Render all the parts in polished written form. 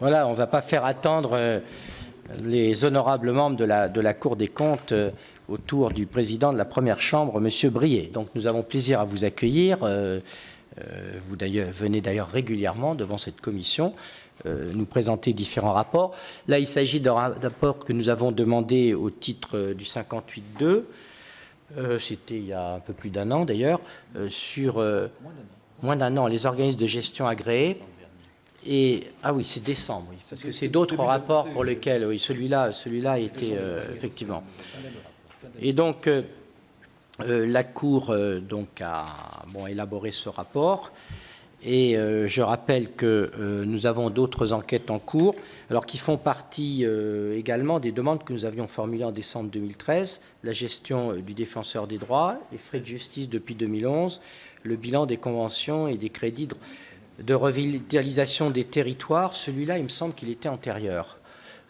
Voilà, on ne va pas faire attendre les honorables membres de la Cour des comptes autour du président de la première chambre, M. Brié. Donc nous avons plaisir à vous accueillir. Vous venez d'ailleurs régulièrement devant cette commission nous présenter différents rapports. Là, il s'agit d'un rapport que nous avons demandé au titre du 58.2. C'était il y a un peu plus d'un an d'ailleurs, sur moins d'un an, les organismes de gestion agréés. Et, ah oui, c'est décembre, oui, parce que c'est d'autres rapports pour lesquels, oui, celui-là était effectivement. Et donc, la Cour donc, a élaboré ce rapport. Et je rappelle que nous avons d'autres enquêtes en cours, alors qui font partie également des demandes que nous avions formulées en décembre 2013, la gestion du défenseur des droits, les frais de justice depuis 2011, le bilan des conventions et des crédits de revitalisation des territoires. Celui-là, il me semble qu'il était antérieur.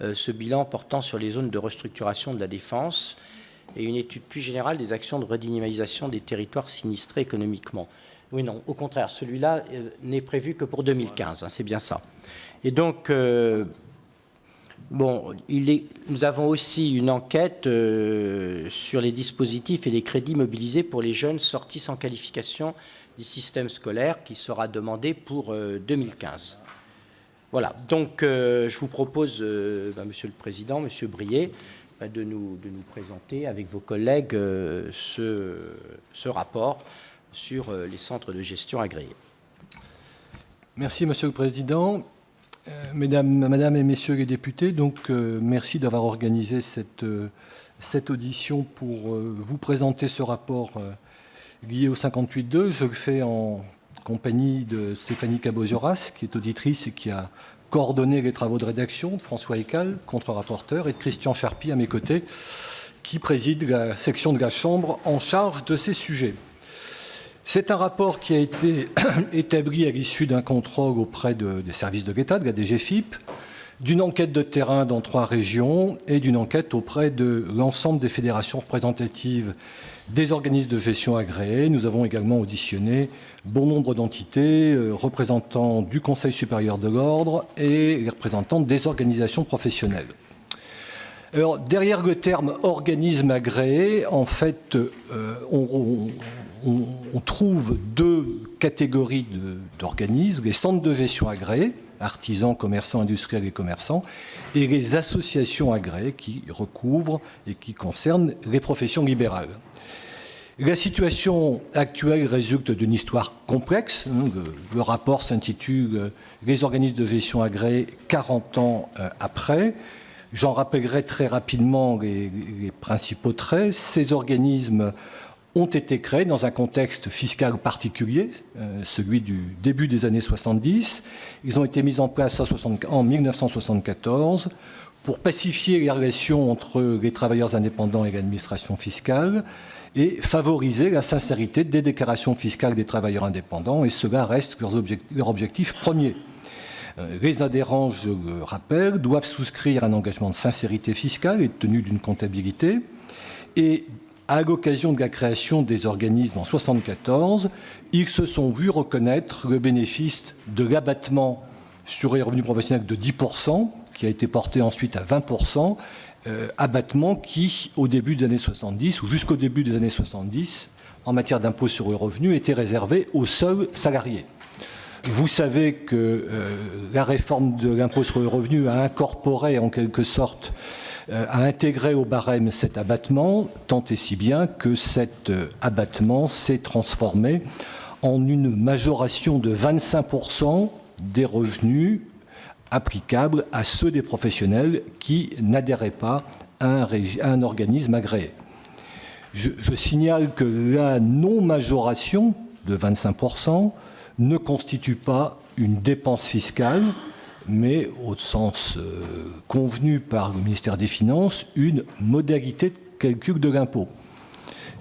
Ce bilan portant sur les zones de restructuration de la défense et une étude plus générale des actions de redynamisation des territoires sinistrés économiquement. Oui, non, au contraire, celui-là n'est prévu que pour 2015, hein, c'est bien ça. Et donc, nous avons aussi une enquête sur les dispositifs et les crédits mobilisés pour les jeunes sortis sans qualification du système scolaire qui sera demandé pour 2015. Voilà, donc je vous propose, Monsieur le Président, Monsieur Brié, de nous présenter avec vos collègues ce rapport sur les centres de gestion agréés. Merci, Monsieur le Président. Madame et Messieurs les députés, donc merci d'avoir organisé cette audition pour vous présenter ce rapport lié au 58.2. Je le fais en compagnie de Stéphanie Cabot-Joras, qui est auditrice et qui a coordonné les travaux de rédaction, de François Ecal, contre-rapporteur, et de Christian Charpy à mes côtés, qui préside la section de la Chambre en charge de ces sujets. C'est un rapport qui a été établi à l'issue d'un contrôle auprès des services de l'État, de la DGFiP, d'une enquête de terrain dans 3 régions et d'une enquête auprès de l'ensemble des fédérations représentatives des organismes de gestion agréés. Nous avons également auditionné bon nombre d'entités, représentants du Conseil supérieur de l'ordre et les représentants des organisations professionnelles. Alors, derrière le terme organisme agréé, en fait, on trouve 2 catégories d'organismes, les centres de gestion agréés, artisans, commerçants, industriels et commerçants, et les associations agréées qui recouvrent et qui concernent les professions libérales. La situation actuelle résulte d'une histoire complexe. Le rapport s'intitule « Les organismes de gestion agréés 40 ans après ». J'en rappellerai très rapidement les principaux traits. Ces organismes ont été créés dans un contexte fiscal particulier, celui du début des années 70. Ils ont été mis en place en 1974 pour pacifier les relations entre les travailleurs indépendants et l'administration fiscale et favoriser la sincérité des déclarations fiscales des travailleurs indépendants, et cela reste leur objectif premier. Les adhérents, je le rappelle, doivent souscrire un engagement de sincérité fiscale et de tenue d'une comptabilité. Et à l'occasion de la création des organismes en 1974, ils se sont vus reconnaître le bénéfice de l'abattement sur les revenus professionnels de 10%, qui a été porté ensuite à 20%, abattement qui, au début des années 70, ou jusqu'au début des années 70, en matière d'impôt sur le revenu, était réservé aux seuls salariés. Vous savez que la réforme de l'impôt sur le revenu a incorporé en quelque sorte, a intégré au barème cet abattement, tant et si bien que cet abattement s'est transformé en une majoration de 25% des revenus applicables à ceux des professionnels qui n'adhéraient pas à un organisme agréé. Je signale que la non-majoration de 25% ne constitue pas une dépense fiscale, mais au sens convenu par le ministère des Finances, une modalité de calcul de l'impôt.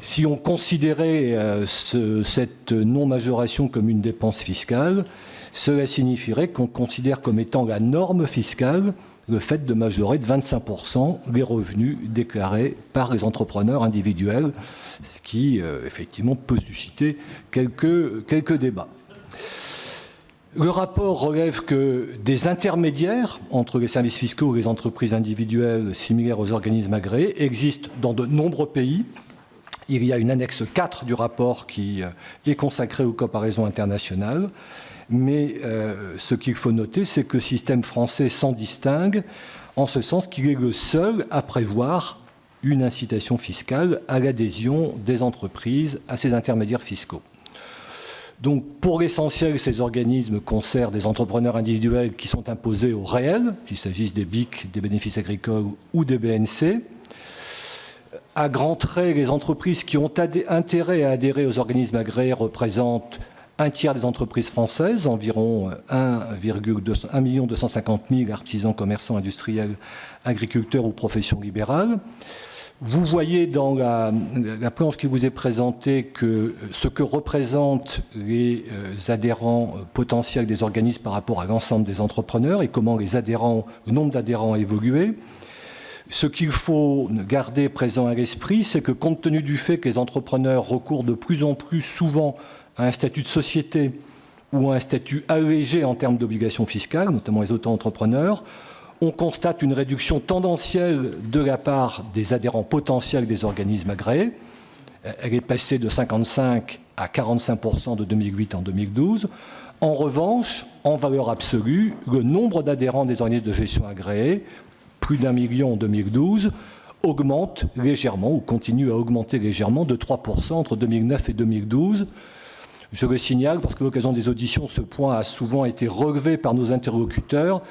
Si on considérait cette non-majoration comme une dépense fiscale, cela signifierait qu'on considère comme étant la norme fiscale le fait de majorer de 25% les revenus déclarés par les entrepreneurs individuels, ce qui, effectivement, peut susciter quelques débats. Le rapport relève que des intermédiaires entre les services fiscaux et les entreprises individuelles similaires aux organismes agréés existent dans de nombreux pays. Il y a une annexe 4 du rapport qui est consacrée aux comparaisons internationales. Mais ce qu'il faut noter, c'est que le système français s'en distingue en ce sens qu'il est le seul à prévoir une incitation fiscale à l'adhésion des entreprises à ces intermédiaires fiscaux. Donc, pour l'essentiel, ces organismes concernent des entrepreneurs individuels qui sont imposés au réel, qu'il s'agisse des BIC, des bénéfices agricoles ou des BNC. À grands traits, les entreprises qui ont intérêt à adhérer aux organismes agréés représentent un tiers des entreprises françaises, environ 1 250 000 artisans, commerçants, industriels, agriculteurs ou professions libérales. Vous voyez dans la planche qui vous est présentée que ce que représentent les adhérents potentiels des organismes par rapport à l'ensemble des entrepreneurs et comment le nombre d'adhérents a évolué. Ce qu'il faut garder présent à l'esprit, c'est que compte tenu du fait que les entrepreneurs recourent de plus en plus souvent à un statut de société ou à un statut allégé en termes d'obligations fiscales, notamment les auto-entrepreneurs, on constate une réduction tendancielle de la part des adhérents potentiels des organismes agréés. Elle est passée de 55 à 45% de 2008 en 2012. En revanche, en valeur absolue, le nombre d'adhérents des organismes de gestion agréés, plus d'1 million en 2012, augmente légèrement ou continue à augmenter légèrement de 3% entre 2009 et 2012. Je le signale parce que l'occasion des auditions, ce point a souvent été relevé par nos interlocuteurs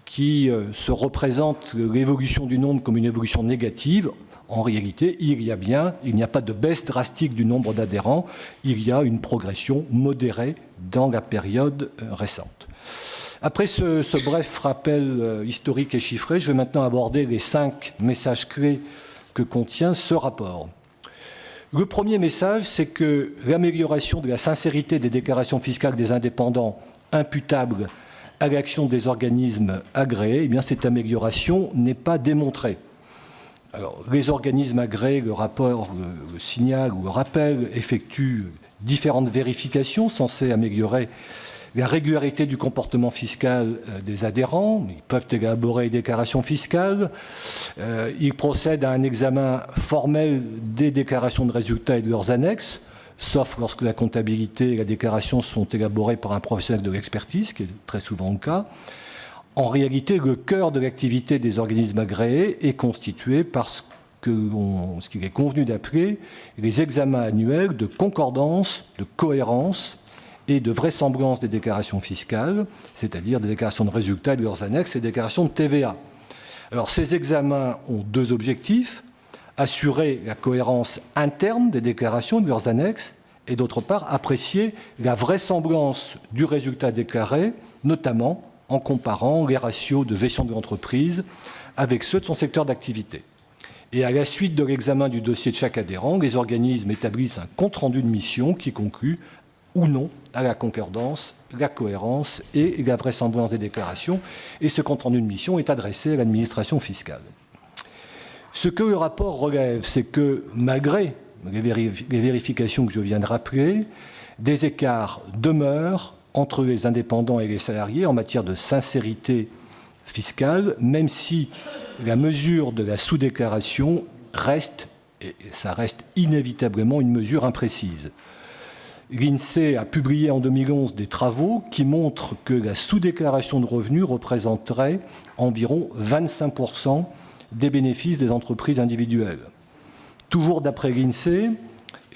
qui se représentent l'évolution du nombre comme une évolution négative. En réalité, il n'y a pas de baisse drastique du nombre d'adhérents, il y a une progression modérée dans la période récente. Après ce bref rappel historique et chiffré, je vais maintenant aborder les 5 messages clés que contient ce rapport. Le premier message, c'est que l'amélioration de la sincérité des déclarations fiscales des indépendants imputables à l'action des organismes agréés, eh bien, cette amélioration n'est pas démontrée. Alors, les organismes agréés, le rapport le signale ou le rappelle, effectuent différentes vérifications censées améliorer la régularité du comportement fiscal des adhérents. Ils peuvent élaborer des déclarations fiscales. Ils procèdent à un examen formel des déclarations de résultats et de leurs annexes, sauf lorsque la comptabilité et la déclaration sont élaborées par un professionnel de l'expertise, ce qui est très souvent le cas. En réalité, le cœur de l'activité des organismes agréés est constitué par ce qu'il est convenu d'appeler les examens annuels de concordance, de cohérence et de vraisemblance des déclarations fiscales, c'est-à-dire des déclarations de résultats et de leurs annexes et des déclarations de TVA. Alors, ces examens ont 2 objectifs: assurer la cohérence interne des déclarations et de leurs annexes, et d'autre part, apprécier la vraisemblance du résultat déclaré, notamment en comparant les ratios de gestion de l'entreprise avec ceux de son secteur d'activité. Et à la suite de l'examen du dossier de chaque adhérent, les organismes établissent un compte-rendu de mission qui conclut ou non à la concordance, la cohérence et la vraisemblance des déclarations. Et ce compte-rendu de mission est adressé à l'administration fiscale. Ce que le rapport relève, c'est que malgré les vérifications que je viens de rappeler, des écarts demeurent entre les indépendants et les salariés en matière de sincérité fiscale, même si la mesure de la sous-déclaration reste, et ça reste inévitablement une mesure imprécise. L'INSEE a publié en 2011 des travaux qui montrent que la sous-déclaration de revenus représenterait environ 25% des bénéfices des entreprises individuelles. Toujours d'après l'INSEE,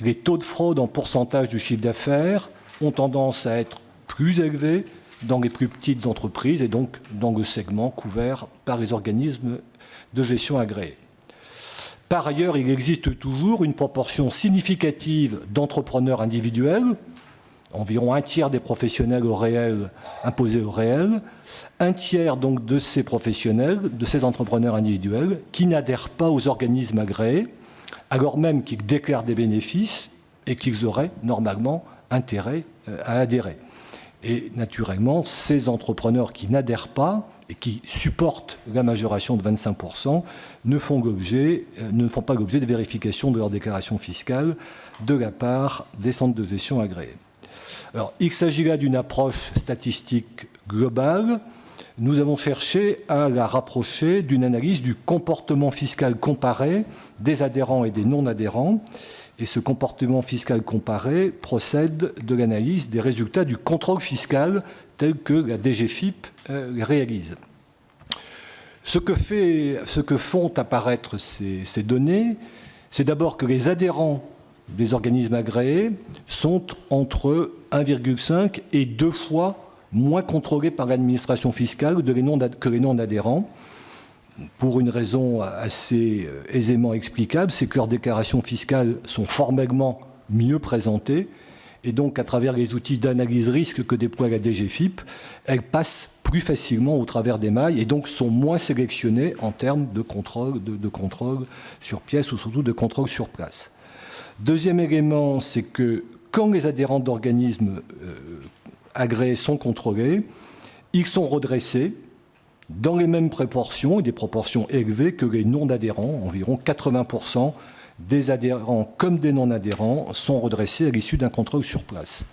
les taux de fraude en pourcentage du chiffre d'affaires ont tendance à être plus élevés dans les plus petites entreprises et donc dans le segment couvert par les organismes de gestion agréés. Par ailleurs, il existe toujours une proportion significative d'entrepreneurs individuels, environ un tiers des professionnels au réel, imposés au réel, un tiers donc de ces professionnels, de ces entrepreneurs individuels, qui n'adhèrent pas aux organismes agréés, alors même qu'ils déclarent des bénéfices et qu'ils auraient normalement intérêt à adhérer. Et naturellement, ces entrepreneurs qui n'adhèrent pas et qui supportent la majoration de 25% ne font pas l'objet de vérification de leur déclaration fiscale de la part des centres de gestion agréés. Alors, il s'agit là d'une approche statistique globale. Nous avons cherché à la rapprocher d'une analyse du comportement fiscal comparé des adhérents et des non-adhérents. Et ce comportement fiscal comparé procède de l'analyse des résultats du contrôle fiscal tel que la DGFiP réalise. Ce que font apparaître ces données, c'est d'abord que les adhérents des organismes agréés sont entre 1,5 et 2 fois moins contrôlés par l'administration fiscale que les non-adhérents, pour une raison assez aisément explicable, c'est que leurs déclarations fiscales sont formellement mieux présentées, et donc à travers les outils d'analyse risque que déploie la DGFiP, elles passent plus facilement au travers des mailles et donc sont moins sélectionnées en termes de contrôle sur pièce ou surtout de contrôle sur place. Deuxième élément, c'est que quand les adhérents d'organismes agréés sont contrôlés, ils sont redressés dans les mêmes proportions, et des proportions élevées que les non-adhérents. Environ 80% des adhérents comme des non-adhérents sont redressés à l'issue d'un contrôle sur place.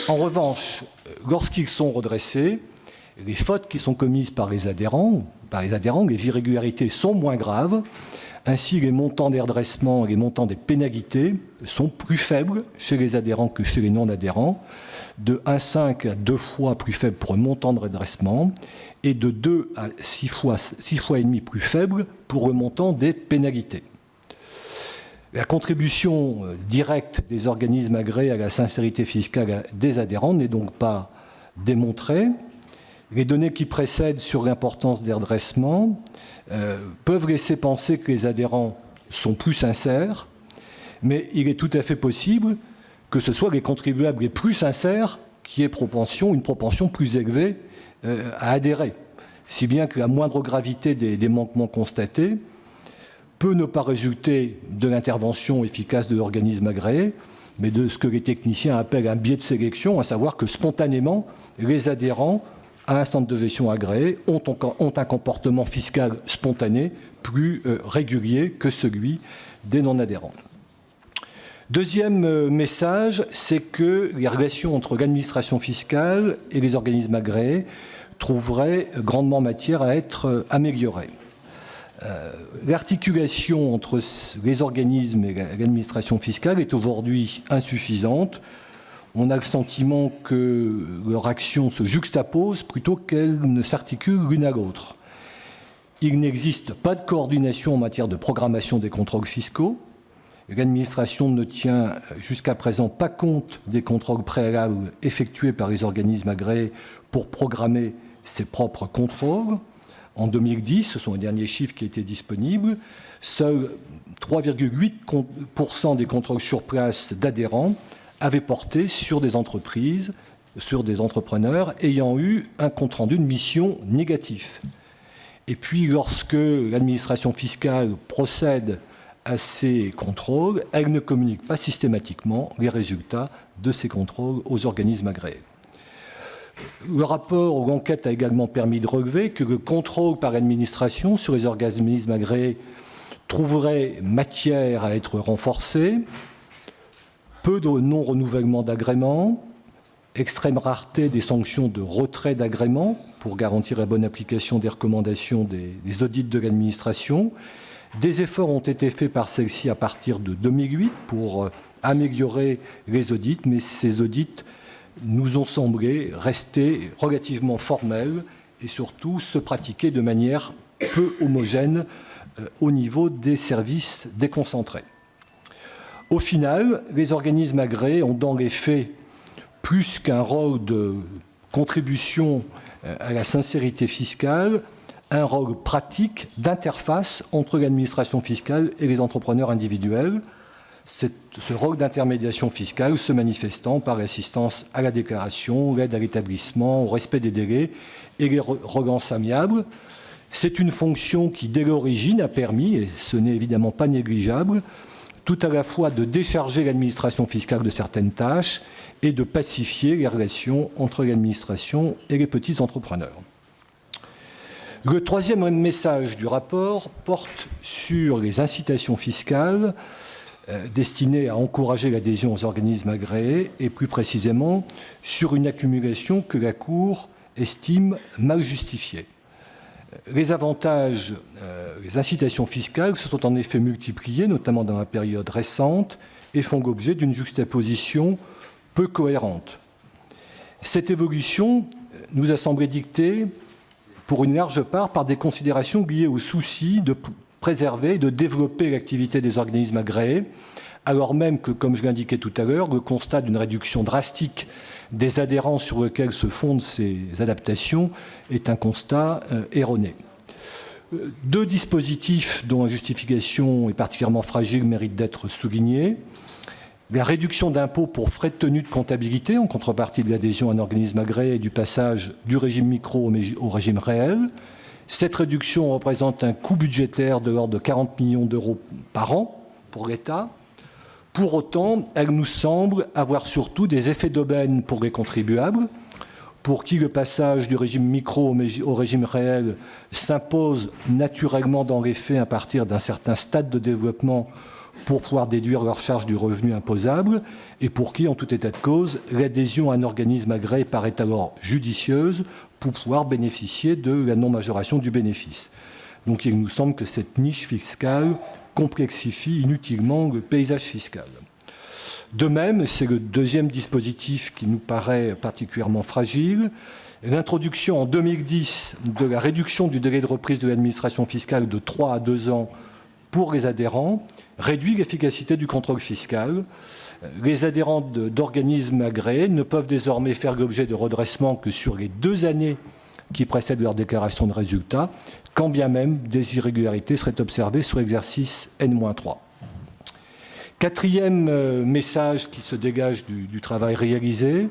En revanche, lorsqu'ils sont redressés, les fautes qui sont commises par les adhérents, les irrégularités sont moins graves. Ainsi, les montants des redressements et les montants des pénalités sont plus faibles chez les adhérents que chez les non-adhérents, de 1,5 à 2 fois plus faible pour un montant de redressement et de 2 à 6 fois et demi plus faible pour le montant des pénalités. La contribution directe des organismes agréés à la sincérité fiscale des adhérents n'est donc pas démontrée. Les données qui précèdent sur l'importance des redressements peuvent laisser penser que les adhérents sont plus sincères, mais il est tout à fait possible que ce soit les contribuables les plus sincères qui aient une propension plus élevée à adhérer. Si bien que la moindre gravité des manquements constatés peut ne pas résulter de l'intervention efficace de l'organisme agréé, mais de ce que les techniciens appellent un biais de sélection, à savoir que spontanément, les adhérents à un centre de gestion agréé ont un comportement fiscal spontané plus régulier que celui des non-adhérents. Deuxième message, c'est que les relations entre l'administration fiscale et les organismes agréés trouveraient grandement matière à être améliorées. L'articulation entre les organismes et l'administration fiscale est aujourd'hui insuffisante. On a le sentiment que leur action se juxtapose plutôt qu'elles ne s'articulent l'une à l'autre. Il n'existe pas de coordination en matière de programmation des contrôles fiscaux. L'administration ne tient jusqu'à présent pas compte des contrôles préalables effectués par les organismes agréés pour programmer ses propres contrôles. En 2010, ce sont les derniers chiffres qui étaient disponibles, seuls 3,8% des contrôles sur place d'adhérents avaient porté sur des entreprises, sur des entrepreneurs ayant eu un compte-rendu de mission négatif. Et puis, lorsque l'administration fiscale procède à ces contrôles, elle ne communique pas systématiquement les résultats de ces contrôles aux organismes agréés. Le rapport ou l'enquête a également permis de relever que le contrôle par l'administration sur les organismes agréés trouverait matière à être renforcé, peu de non-renouvellement d'agrément, extrême rareté des sanctions de retrait d'agrément pour garantir la bonne application des recommandations des audits de l'administration. Des efforts ont été faits par celle-ci à partir de 2008 pour améliorer les audits, mais ces audits nous ont semblé rester relativement formels et surtout se pratiquer de manière peu homogène au niveau des services déconcentrés. Au final, les organismes agréés ont dans les faits plus qu'un rôle de contribution à la sincérité fiscale, un rôle pratique d'interface entre l'administration fiscale et les entrepreneurs individuels. Ce rôle d'intermédiation fiscale se manifestant par l'assistance à la déclaration, l'aide à l'établissement, au respect des délais et les relances amiables. C'est une fonction qui, dès l'origine, a permis, et ce n'est évidemment pas négligeable, tout à la fois de décharger l'administration fiscale de certaines tâches et de pacifier les relations entre l'administration et les petits entrepreneurs. Le troisième message du rapport porte sur les incitations fiscales. destinée à encourager l'adhésion aux organismes agréés et plus précisément sur une accumulation que la Cour estime mal justifiée. Les avantages, les incitations fiscales se sont en effet multipliées, notamment dans la période récente, et font l'objet d'une juxtaposition peu cohérente. Cette évolution nous a semblé dictée pour une large part par des considérations liées au souci de préserver et de développer l'activité des organismes agréés, alors même que, comme je l'indiquais tout à l'heure, le constat d'une réduction drastique des adhérents sur lequel se fondent ces adaptations est un constat erroné. Deux dispositifs dont la justification est particulièrement fragile méritent d'être soulignés. La réduction d'impôts pour frais de tenue de comptabilité en contrepartie de l'adhésion à un organisme agréé et du passage du régime micro au régime réel. Cette réduction représente un coût budgétaire de l'ordre de 40 millions d'euros par an pour l'État. Pour autant, elle nous semble avoir surtout des effets d'aubaine pour les contribuables, pour qui le passage du régime micro au régime réel s'impose naturellement dans les faits à partir d'un certain stade de développement pour pouvoir déduire leurs charges du revenu imposable, et pour qui, en tout état de cause, l'adhésion à un organisme agréé paraît alors judicieuse pour pouvoir bénéficier de la non-majoration du bénéfice. Donc il nous semble que cette niche fiscale complexifie inutilement le paysage fiscal. De même, c'est le deuxième dispositif qui nous paraît particulièrement fragile, l'introduction en 2010 de la réduction du délai de reprise de l'administration fiscale de 3 à 2 ans pour les adhérents réduit l'efficacité du contrôle fiscal. Les adhérents d'organismes agréés ne peuvent désormais faire l'objet de redressement que sur les 2 années qui précèdent leur déclaration de résultats, quand bien même des irrégularités seraient observées sur l'exercice N-3. Quatrième message qui se dégage du travail réalisé,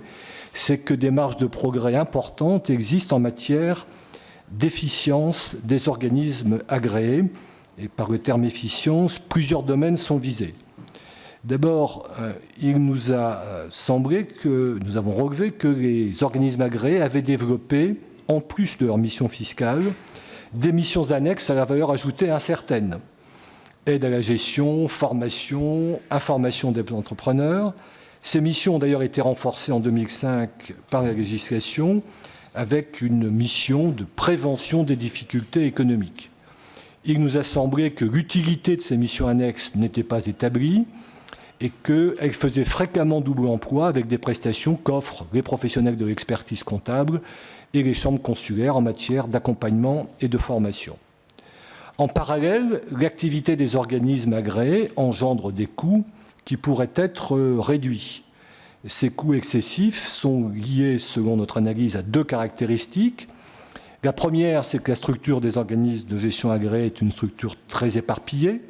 c'est que des marges de progrès importantes existent en matière d'efficience des organismes agréés. Et par le terme efficience, plusieurs domaines sont visés. D'abord, il nous a semblé que nous avons relevé que les organismes agréés avaient développé, en plus de leur mission fiscale, des missions annexes à la valeur ajoutée incertaine. Aide à la gestion, formation, information des entrepreneurs. Ces missions ont d'ailleurs été renforcées en 2005 par la législation avec une mission de prévention des difficultés économiques. Il nous a semblé que l'utilité de ces missions annexes n'était pas établie et qu'elles faisaient fréquemment double emploi avec des prestations qu'offrent les professionnels de l'expertise comptable et les chambres consulaires en matière d'accompagnement et de formation. En parallèle, l'activité des organismes agréés engendre des coûts qui pourraient être réduits. Ces coûts excessifs sont liés, selon notre analyse, à 2 caractéristiques. La première, c'est que la structure des organismes de gestion agréés est une structure très éparpillée.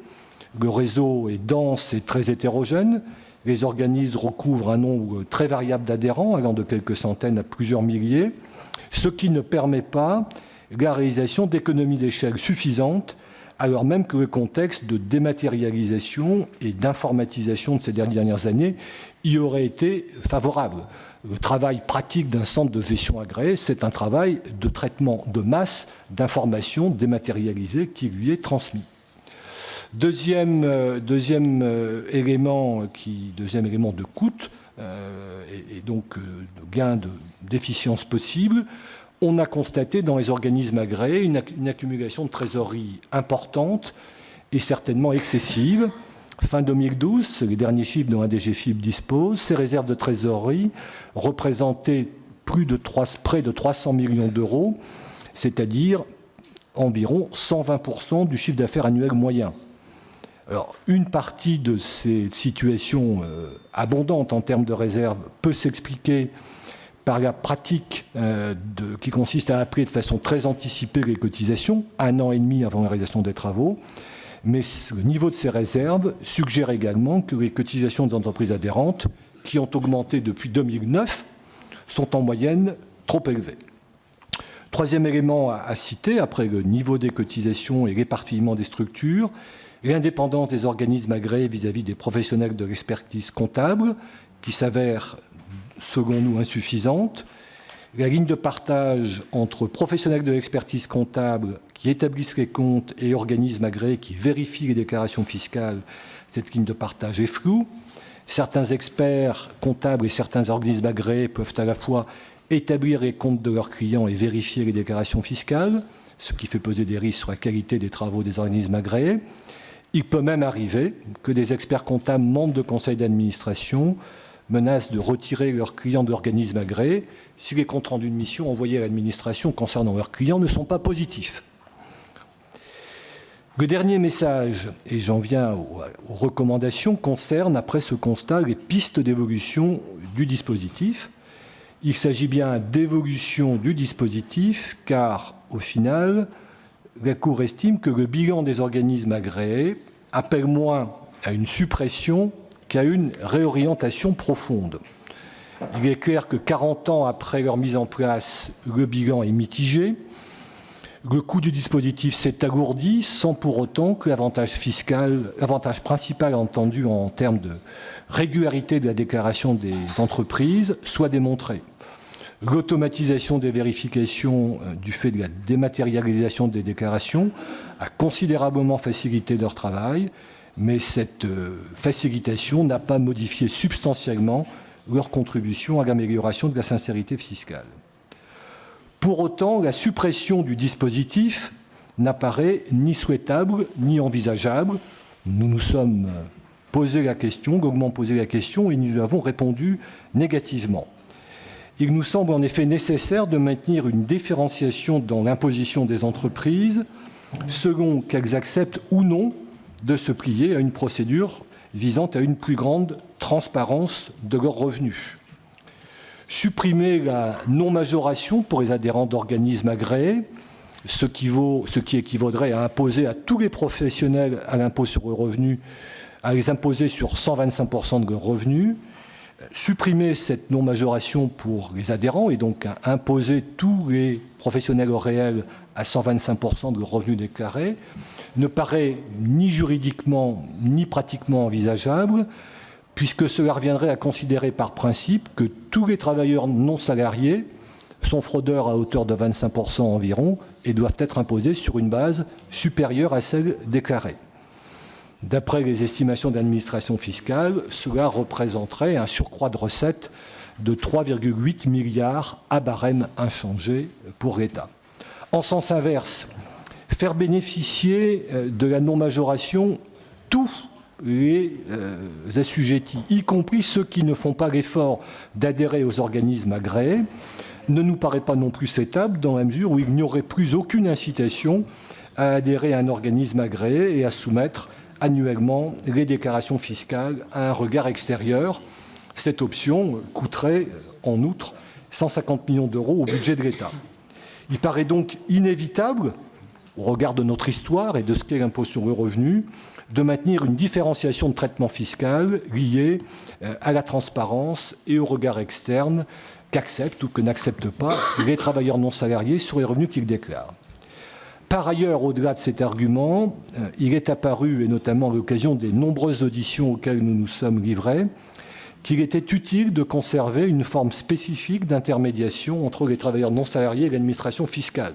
Le réseau est dense et très hétérogène. Les organismes recouvrent un nombre très variable d'adhérents, allant de quelques centaines à plusieurs milliers, ce qui ne permet pas la réalisation d'économies d'échelle suffisantes, alors même que le contexte de dématérialisation et d'informatisation de ces dernières années y aurait été favorable. Le travail pratique d'un centre de gestion agréé, c'est un travail de traitement de masse d'informations dématérialisées qui lui est transmis. Deuxième élément de coût et donc de gain d'efficience possible, on a constaté dans les organismes agréés une accumulation de trésorerie importante et certainement excessive. Fin 2012, les derniers chiffres dont la DGFiP dispose, ces réserves de trésorerie représentaient près de 300 millions d'euros, c'est-à-dire environ 120% du chiffre d'affaires annuel moyen. Alors, une partie de ces situations abondantes en termes de réserves peut s'expliquer par la pratique qui consiste à appeler de façon très anticipée les cotisations, 1 an et demi avant la réalisation des travaux. Mais le niveau de ces réserves suggère également que les cotisations des entreprises adhérentes, qui ont augmenté depuis 2009, sont en moyenne trop élevées. Troisième élément à citer, après le niveau des cotisations et l'éparpillement des structures, l'indépendance des organismes agréés vis-à-vis des professionnels de l'expertise comptable, qui s'avère, selon nous, insuffisante. La ligne de partage entre professionnels de l'expertise comptable qui établissent les comptes et organismes agréés qui vérifient les déclarations fiscales, cette ligne de partage est floue. Certains experts comptables et certains organismes agréés peuvent à la fois établir les comptes de leurs clients et vérifier les déclarations fiscales, ce qui fait peser des risques sur la qualité des travaux des organismes agréés. Il peut même arriver que des experts comptables membres de conseils d'administration menacent de retirer leurs clients d'organismes agréés si les comptes rendus de mission envoyés à l'administration concernant leurs clients ne sont pas positifs. Le dernier message, et j'en viens aux recommandations, concerne, après ce constat, les pistes d'évolution du dispositif. Il s'agit bien d'évolution du dispositif, car, au final, la Cour estime que le bilan des organismes agréés appelle moins à une suppression qu'à une réorientation profonde. Il est clair que 40 ans après leur mise en place, le bilan est mitigé. Le coût du dispositif s'est alourdi sans pour autant que l'avantage principal entendu en termes de régularité de la déclaration des entreprises soit démontré. L'automatisation des vérifications du fait de la dématérialisation des déclarations a considérablement facilité leur travail, mais cette facilitation n'a pas modifié substantiellement leur contribution à l'amélioration de la sincérité fiscale. Pour autant, la suppression du dispositif n'apparaît ni souhaitable ni envisageable. Nous nous sommes posé la question, longuement posé la question, et nous avons répondu négativement. Il nous semble en effet nécessaire de maintenir une différenciation dans l'imposition des entreprises selon qu'elles acceptent ou non de se plier à une procédure visant à une plus grande transparence de leurs revenus. Supprimer la non-majoration pour les adhérents d'organismes agréés, ce qui équivaudrait à imposer à tous les professionnels à l'impôt sur le revenu, à les imposer sur 125% de leurs revenus. Supprimer cette non-majoration pour les adhérents et donc à imposer tous les professionnels au réel à 125% de leurs revenus déclarés ne paraît ni juridiquement ni pratiquement envisageable, puisque cela reviendrait à considérer par principe que tous les travailleurs non salariés sont fraudeurs à hauteur de 25% environ et doivent être imposés sur une base supérieure à celle déclarée. D'après les estimations d'administration fiscale, cela représenterait un surcroît de recettes de 3,8 milliards à barème inchangé pour l'État. En sens inverse, faire bénéficier de la non-majoration tous les assujettis, y compris ceux qui ne font pas l'effort d'adhérer aux organismes agréés, ne nous paraît pas non plus souhaitable dans la mesure où il n'y aurait plus aucune incitation à adhérer à un organisme agréé et à soumettre annuellement les déclarations fiscales à un regard extérieur. Cette option coûterait en outre 150 millions d'euros au budget de l'État. Il paraît donc inévitable, au regard de notre histoire et de ce qu'est l'impôt sur le revenu, de maintenir une différenciation de traitement fiscal liée à la transparence et au regard externe qu'acceptent ou que n'acceptent pas les travailleurs non salariés sur les revenus qu'ils déclarent. Par ailleurs, au-delà de cet argument, il est apparu, et notamment à l'occasion des nombreuses auditions auxquelles nous nous sommes livrés, qu'il était utile de conserver une forme spécifique d'intermédiation entre les travailleurs non salariés et l'administration fiscale.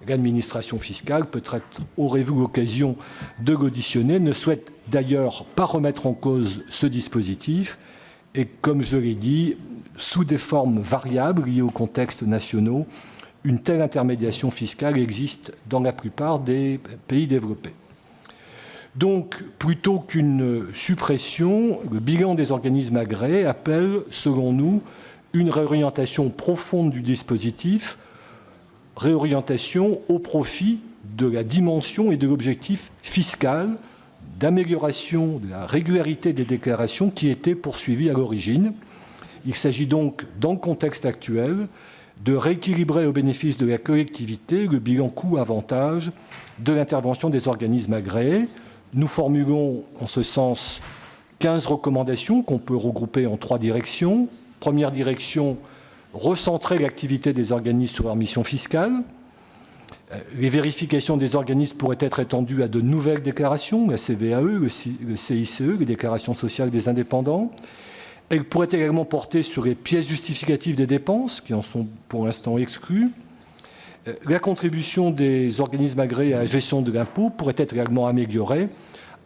L'administration fiscale, peut-être aurez-vous l'occasion de l'auditionner, ne souhaite d'ailleurs pas remettre en cause ce dispositif et, comme je l'ai dit, sous des formes variables liées aux contextes nationaux, une telle intermédiation fiscale existe dans la plupart des pays développés. Donc, plutôt qu'une suppression, le bilan des organismes agréés appelle, selon nous, une réorientation profonde du dispositif, réorientation au profit de la dimension et de l'objectif fiscal d'amélioration de la régularité des déclarations qui étaient poursuivis à l'origine. Il s'agit donc, dans le contexte actuel, de rééquilibrer au bénéfice de la collectivité le bilan coût-avantage de l'intervention des organismes agréés. Nous formulons en ce sens 15 recommandations qu'on peut regrouper en 3 directions. Première direction, recentrer l'activité des organismes sur leur mission fiscale. Les vérifications des organismes pourraient être étendues à de nouvelles déclarations, la CVAE, le CICE, les déclarations sociales des indépendants. Elle pourrait également porter sur les pièces justificatives des dépenses, qui en sont pour l'instant exclues. La contribution des organismes agréés à la gestion de l'impôt pourrait être également améliorée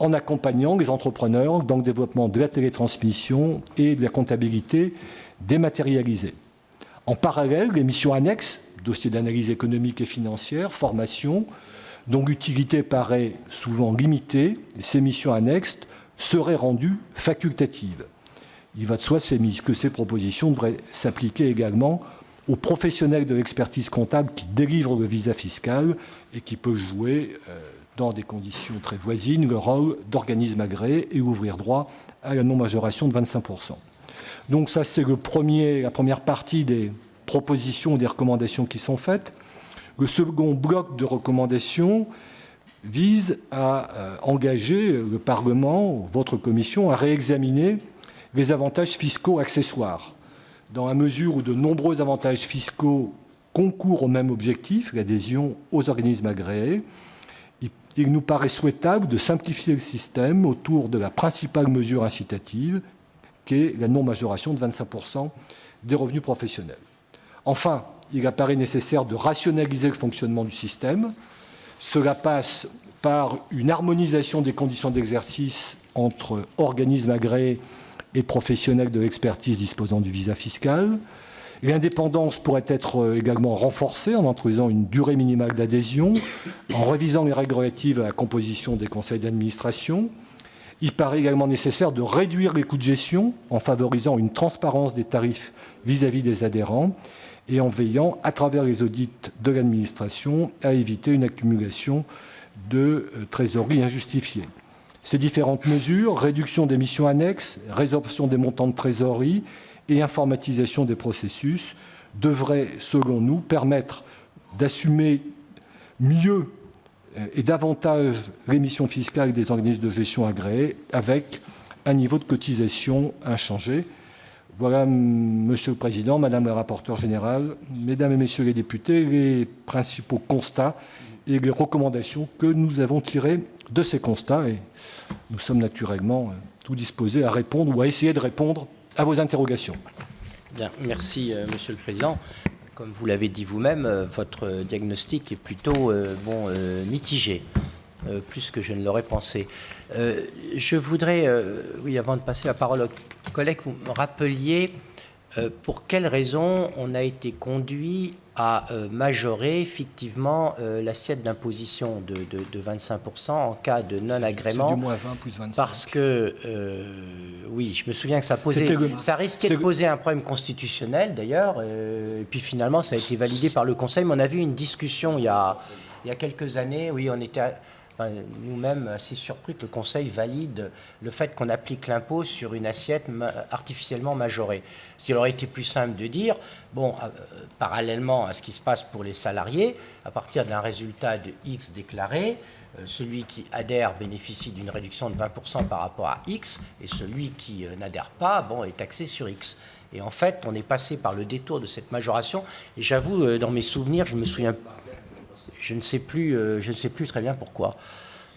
en accompagnant les entrepreneurs dans le développement de la télétransmission et de la comptabilité dématérialisée. En parallèle, les missions annexes, dossiers d'analyse économique et financière, formation, dont l'utilité paraît souvent limitée, ces missions annexes seraient rendues facultatives. Il va de soi que ces propositions devraient s'appliquer également aux professionnels de l'expertise comptable qui délivrent le visa fiscal et qui peuvent jouer, dans des conditions très voisines, le rôle d'organisme agréé et ouvrir droit à la non-majoration de 25%. Donc ça, c'est la première partie des propositions et des recommandations qui sont faites. Le second bloc de recommandations vise à engager le Parlement, votre commission, à réexaminer les avantages fiscaux accessoires, dans la mesure où de nombreux avantages fiscaux concourent au même objectif, l'adhésion aux organismes agréés. Il nous paraît souhaitable de simplifier le système autour de la principale mesure incitative, qui est la non-majoration de 25% des revenus professionnels. Enfin, il apparaît nécessaire de rationaliser le fonctionnement du système. Cela passe par une harmonisation des conditions d'exercice entre organismes agréés et professionnels de l'expertise disposant du visa fiscal. L'indépendance pourrait être également renforcée en introduisant une durée minimale d'adhésion, en révisant les règles relatives à la composition des conseils d'administration. Il paraît également nécessaire de réduire les coûts de gestion en favorisant une transparence des tarifs vis-à-vis des adhérents et en veillant, à travers les audits de l'administration, à éviter une accumulation de trésorerie injustifiée. Ces différentes mesures, réduction des missions annexes, résorption des montants de trésorerie et informatisation des processus, devraient, selon nous, permettre d'assumer mieux et davantage les missions fiscales des organismes de gestion agréés avec un niveau de cotisation inchangé. Voilà, Monsieur le Président, Madame la rapporteure générale, Mesdames et Messieurs les députés, les principaux constats et les recommandations que nous avons tirées de ces constats. Et nous sommes naturellement tout disposés à répondre ou à essayer de répondre à vos interrogations. Bien, merci Monsieur le Président. Comme vous l'avez dit vous-même, votre diagnostic est plutôt mitigé, plus que je ne l'aurais pensé. Je voudrais, oui, avant de passer la parole aux collègues, vous me rappeliez pour quelles raisons on a été conduit à majorer fictivement l'assiette d'imposition de 25% en cas de non-agrément. C'est du moins 20 plus 25. Parce que, oui, je me souviens que ça risquait de poser un problème constitutionnel d'ailleurs, et puis finalement ça a été validé par le Conseil, mais on a vu une discussion il y a quelques années, oui, on était nous-mêmes assez surpris que le Conseil valide le fait qu'on applique l'impôt sur une assiette artificiellement majorée. Ce qui aurait été plus simple de dire, bon, parallèlement à ce qui se passe pour les salariés, à partir d'un résultat de X déclaré, celui qui adhère bénéficie d'une réduction de 20% par rapport à X, et celui qui n'adhère pas, bon, est taxé sur X. Et en fait, on est passé par le détour de cette majoration, et j'avoue, dans mes souvenirs, je me souviens. Je ne sais plus très bien pourquoi,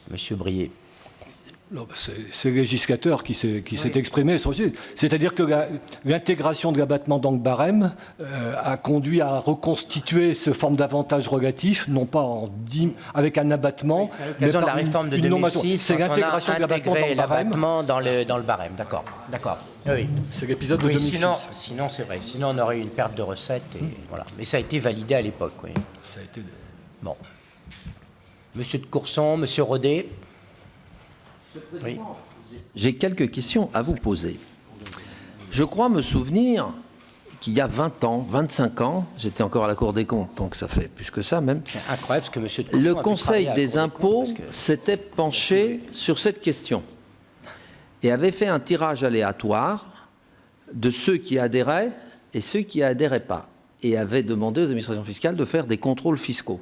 Monsieur Brié. C'est le législateur qui s'est exprimé sur ce. C'est-à-dire que l'intégration de l'abattement dans le barème a conduit à reconstituer ce forme d'avantage relatif, non pas avec un abattement, oui, c'est à l'occasion de la réforme de 2006, c'est l'intégration de l'abattement dans le barème. D'accord. Oui. C'est l'épisode de 2006. Sinon, c'est vrai. Sinon, on aurait eu une perte de recettes. Et voilà. Mais ça a été validé à l'époque. Oui. Ça a été... Bon. Monsieur de Courson, Monsieur Rodet. Oui. J'ai quelques questions à vous poser. Je crois me souvenir qu'il y a 20 ans, 25 ans, j'étais encore à la Cour des comptes, donc ça fait plus que ça même. C'est incroyable parce que Monsieur de Courson le Conseil des impôts s'était penché sur cette question et avait fait un tirage aléatoire de ceux qui adhéraient et ceux qui adhéraient pas, et avait demandé aux administrations fiscales de faire des contrôles fiscaux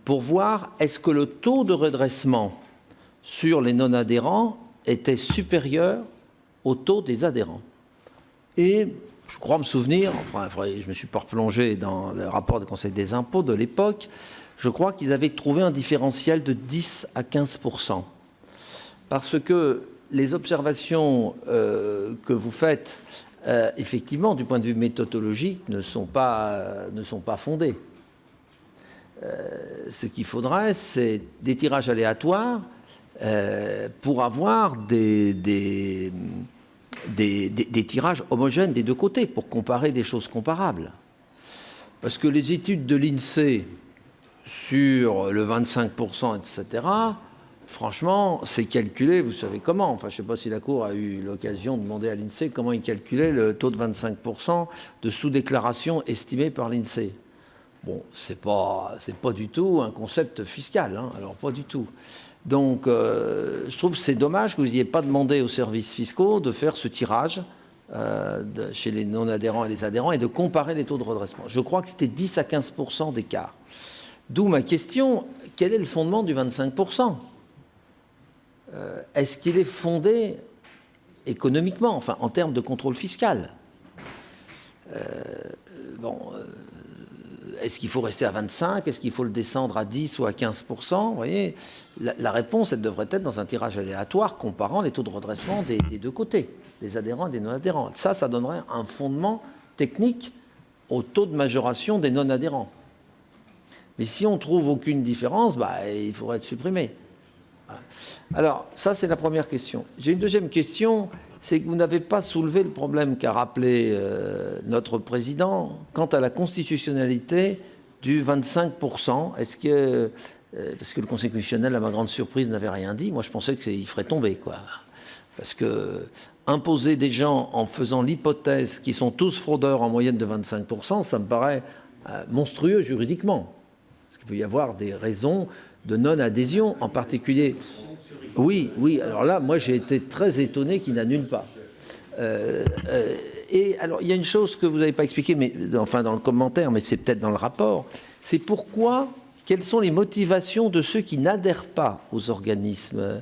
pour voir est-ce que le taux de redressement sur les non-adhérents était supérieur au taux des adhérents. Et je crois me souvenir, enfin, je ne me suis pas replongé dans le rapport du Conseil des impôts de l'époque, je crois qu'ils avaient trouvé un différentiel de 10 à 15%. Parce que les observations que vous faites, effectivement, du point de vue méthodologique, ne sont pas fondées. Ce qu'il faudrait, c'est des tirages aléatoires pour avoir des tirages homogènes des deux côtés, pour comparer des choses comparables. Parce que les études de l'INSEE sur le 25%, etc., franchement, c'est calculé, vous savez comment. Enfin, je ne sais pas si la Cour a eu l'occasion de demander à l'INSEE comment il calculait le taux de 25% de sous-déclaration estimé par l'INSEE. Bon, c'est pas du tout un concept fiscal, hein, alors pas du tout. Donc, je trouve que c'est dommage que vous n'ayez pas demandé aux services fiscaux de faire ce tirage chez les non-adhérents et les adhérents et de comparer les taux de redressement. Je crois que c'était 10 à 15% d'écart. D'où ma question, quel est le fondement du 25% ? Est-ce qu'il est fondé économiquement, enfin en termes de contrôle fiscal ? Est-ce qu'il faut rester à 25 ? Est-ce qu'il faut le descendre à 10 ou à 15% ? Vous voyez, la réponse, elle devrait être dans un tirage aléatoire comparant les taux de redressement des deux côtés, des adhérents et des non-adhérents. Ça donnerait un fondement technique au taux de majoration des non-adhérents. Mais si on ne trouve aucune différence, il faudrait être supprimé. Voilà. Alors, ça, c'est la première question. J'ai une deuxième question, c'est que vous n'avez pas soulevé le problème qu'a rappelé notre président quant à la constitutionnalité du 25%. Est-ce que, parce que le Conseil constitutionnel, à ma grande surprise, n'avait rien dit. Moi, je pensais qu'il ferait tomber, quoi. Parce que imposer des gens en faisant l'hypothèse qu'ils sont tous fraudeurs en moyenne de 25%, ça me paraît monstrueux juridiquement. Parce qu'il peut y avoir des raisons de non-adhésion, en particulier. Oui, alors là, moi, j'ai été très étonné qu'il n'annule pas. Et alors, il y a une chose que vous n'avez pas expliquée, mais enfin dans le commentaire, mais c'est peut-être dans le rapport, c'est quelles sont les motivations de ceux qui n'adhèrent pas aux organismes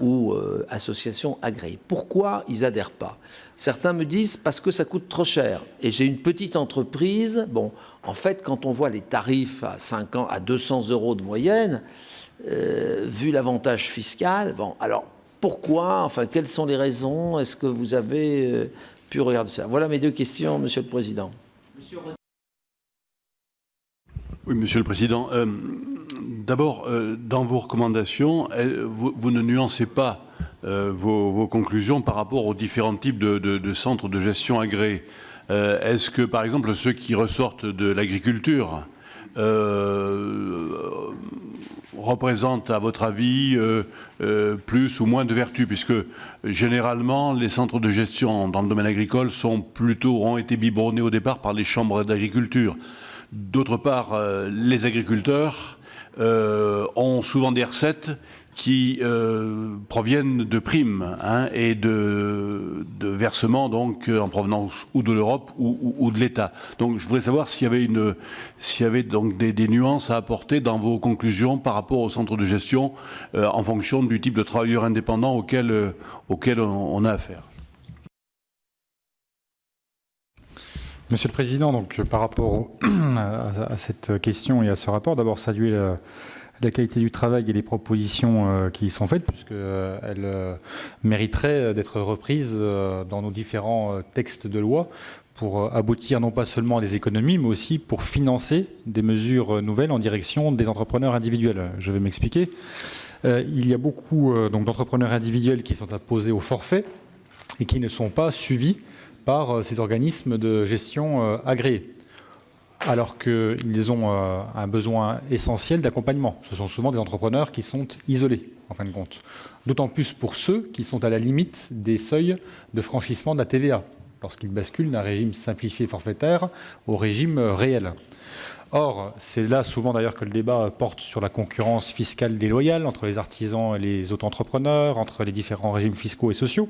ou associations agréées. Pourquoi ils n'adhèrent pas ? Certains me disent parce que ça coûte trop cher. Et j'ai une petite entreprise. Bon, en fait, quand on voit les tarifs à 5 ans, à 200 € de moyenne, vu l'avantage fiscal, bon, alors pourquoi ? Enfin, quelles sont les raisons ? Est-ce que vous avez pu regarder ça ? Voilà mes deux questions, Monsieur le Président. Oui, Monsieur le Président. D'abord, dans vos recommandations, vous ne nuancez pas vos conclusions par rapport aux différents types de centres de gestion agréés. Est-ce que, par exemple, ceux qui ressortent de l'agriculture représentent, à votre avis, plus ou moins de vertus, puisque généralement, les centres de gestion dans le domaine agricole ont été biberonnés au départ par les chambres d'agriculture. D'autre part, les agriculteurs ont souvent des recettes qui proviennent de primes et de versements donc en provenance ou de l'Europe ou de l'État. Donc je voudrais savoir s'il y avait donc des nuances à apporter dans vos conclusions par rapport au centre de gestion en fonction du type de travailleurs indépendants auquel on a affaire. Monsieur le Président, donc, par rapport à cette question et à ce rapport, d'abord saluer la qualité du travail et les propositions qui y sont faites, puisqu'elles mériteraient d'être reprises dans nos différents textes de loi pour aboutir non pas seulement à des économies, mais aussi pour financer des mesures nouvelles en direction des entrepreneurs individuels. Je vais m'expliquer. Il y a beaucoup d'entrepreneurs individuels qui sont apposés au forfait et qui ne sont pas suivis par ces organismes de gestion agréés, alors qu'ils ont un besoin essentiel d'accompagnement. Ce sont souvent des entrepreneurs qui sont isolés, en fin de compte. D'autant plus pour ceux qui sont à la limite des seuils de franchissement de la TVA, lorsqu'ils basculent d'un régime simplifié forfaitaire au régime réel. Or, c'est là souvent d'ailleurs que le débat porte sur la concurrence fiscale déloyale entre les artisans et les auto-entrepreneurs, entre les différents régimes fiscaux et sociaux.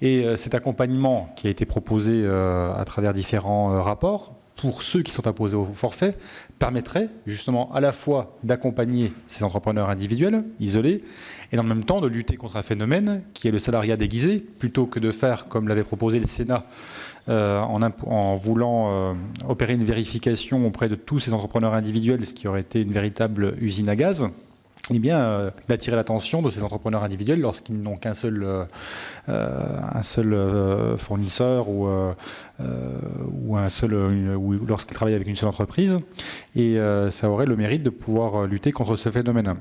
Et cet accompagnement qui a été proposé à travers différents rapports, pour ceux qui sont imposés au forfait, permettrait justement à la fois d'accompagner ces entrepreneurs individuels, isolés, et en même temps de lutter contre un phénomène qui est le salariat déguisé, plutôt que de faire, comme l'avait proposé le Sénat, en voulant opérer une vérification auprès de tous ces entrepreneurs individuels, ce qui aurait été une véritable usine à gaz. d'attirer l'attention de ces entrepreneurs individuels lorsqu'ils n'ont qu'un seul, fournisseur ou lorsqu'ils travaillent avec une seule entreprise. Et ça aurait le mérite de pouvoir lutter contre ce phénomène.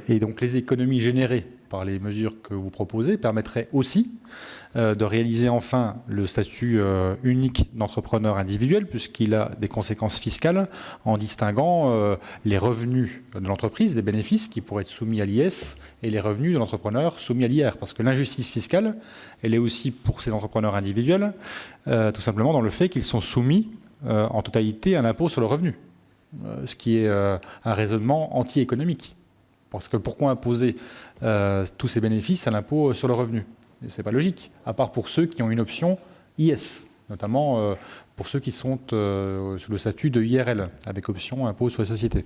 Et donc les économies générées par les mesures que vous proposez permettraient aussi de réaliser enfin le statut unique d'entrepreneur individuel, puisqu'il a des conséquences fiscales en distinguant les revenus de l'entreprise, les bénéfices qui pourraient être soumis à l'IS, et les revenus de l'entrepreneur soumis à l'IR. Parce que l'injustice fiscale, elle est aussi pour ces entrepreneurs individuels, tout simplement dans le fait qu'ils sont soumis en totalité à l'impôt sur le revenu, ce qui est un raisonnement anti-économique. Parce que pourquoi imposer tous ces bénéfices à l'impôt sur le revenu ? Ce n'est pas logique, à part pour ceux qui ont une option IS, notamment pour ceux qui sont sous le statut de IRL, avec option impôt sur les sociétés.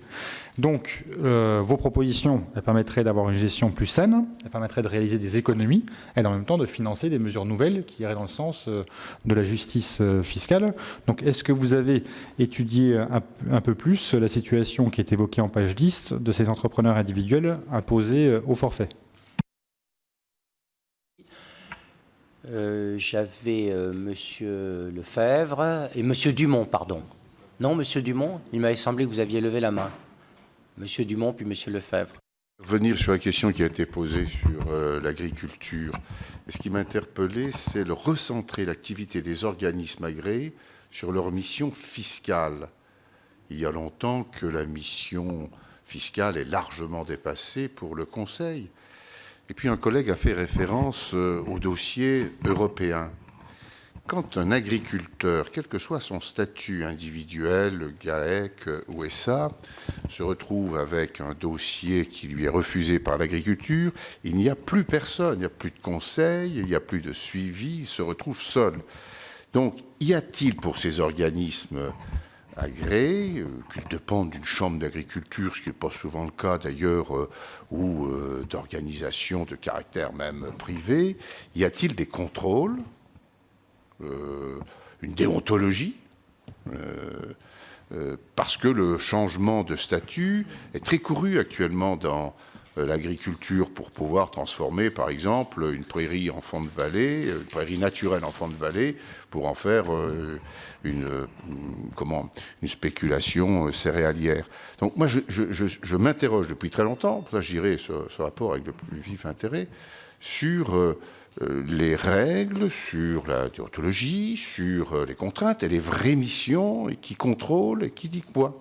Donc, vos propositions, elles permettraient d'avoir une gestion plus saine, elles permettraient de réaliser des économies, et en même temps de financer des mesures nouvelles qui iraient dans le sens de la justice fiscale. Donc, est-ce que vous avez étudié un peu plus la situation qui est évoquée en page 10 de ces entrepreneurs individuels imposés au forfait ? J'avais Monsieur Lefebvre et Monsieur Dumont, pardon. Non, Monsieur Dumont, il m'avait semblé que vous aviez levé la main. Monsieur Dumont, puis Monsieur Lefebvre. Revenir sur la question qui a été posée sur l'agriculture. Et ce qui m'a interpellé, c'est le recentrer l'activité des organismes agréés sur leur mission fiscale. Il y a longtemps que la mission fiscale est largement dépassée pour le Conseil. Et puis un collègue a fait référence au dossier européen. Quand un agriculteur, quel que soit son statut individuel, GAEC ou SA, se retrouve avec un dossier qui lui est refusé par l'agriculture, il n'y a plus personne, il n'y a plus de conseil, il n'y a plus de suivi, il se retrouve seul. Donc, y a-t-il pour ces organismes agréés, qu'ils dépendent d'une chambre d'agriculture, ce qui n'est pas souvent le cas d'ailleurs, ou d'organisations de caractère même privé, y a-t-il des contrôles, une déontologie, parce que le changement de statut est très couru actuellement dans l'agriculture pour pouvoir transformer, par exemple, une prairie en fond de vallée, une prairie naturelle en fond de vallée, pour en faire une spéculation céréalière. Donc moi, je m'interroge depuis très longtemps, pour ça je dirais ce rapport avec le plus vif intérêt, sur les règles, sur la déontologie, sur les contraintes et les vraies missions, et qui contrôle et qui dit quoi.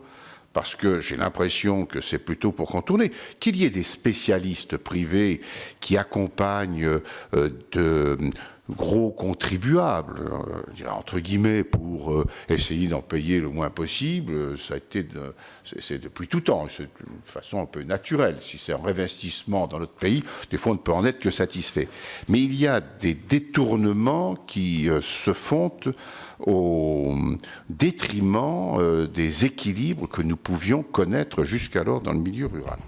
Parce que j'ai l'impression que c'est plutôt pour contourner. Qu'il y ait des spécialistes privés qui accompagnent de gros contribuables, je dirais entre guillemets, pour essayer d'en payer le moins possible, ça a été c'est depuis tout temps, c'est de façon un peu naturelle. Si c'est un réinvestissement dans notre pays, des fois on ne peut en être que satisfait. Mais il y a des détournements qui se font au détriment des équilibres que nous pouvions connaître jusqu'alors dans le milieu rural.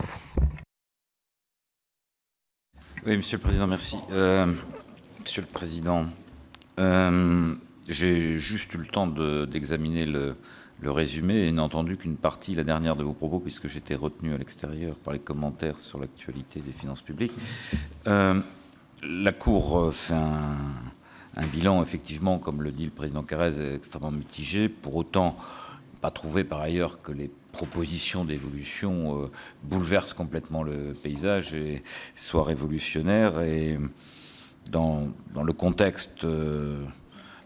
Oui, Monsieur le Président, merci. Monsieur le Président, j'ai juste eu le temps d'examiner le résumé et n'ai entendu qu'une partie, la dernière de vos propos, puisque j'étais retenu à l'extérieur par les commentaires sur l'actualité des finances publiques. La Cour fait un bilan, effectivement, comme le dit le président Carrez, extrêmement mitigé. Pour autant, pas trouvé par ailleurs que les propositions d'évolution bouleversent complètement le paysage et soient révolutionnaires. Et dans le contexte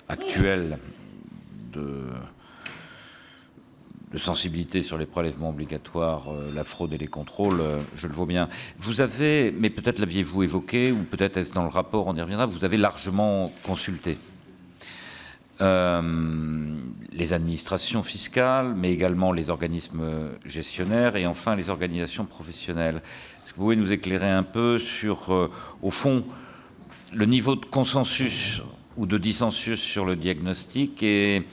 actuel de sensibilité sur les prélèvements obligatoires, la fraude et les contrôles, je le vois bien. Vous avez, mais peut-être l'aviez-vous évoqué, ou peut-être est-ce dans le rapport, on y reviendra, vous avez largement consulté les administrations fiscales, mais également les organismes gestionnaires et enfin les organisations professionnelles. Est-ce que vous pouvez nous éclairer un peu sur, au fond, le niveau de consensus ou de dissensus sur le diagnostic et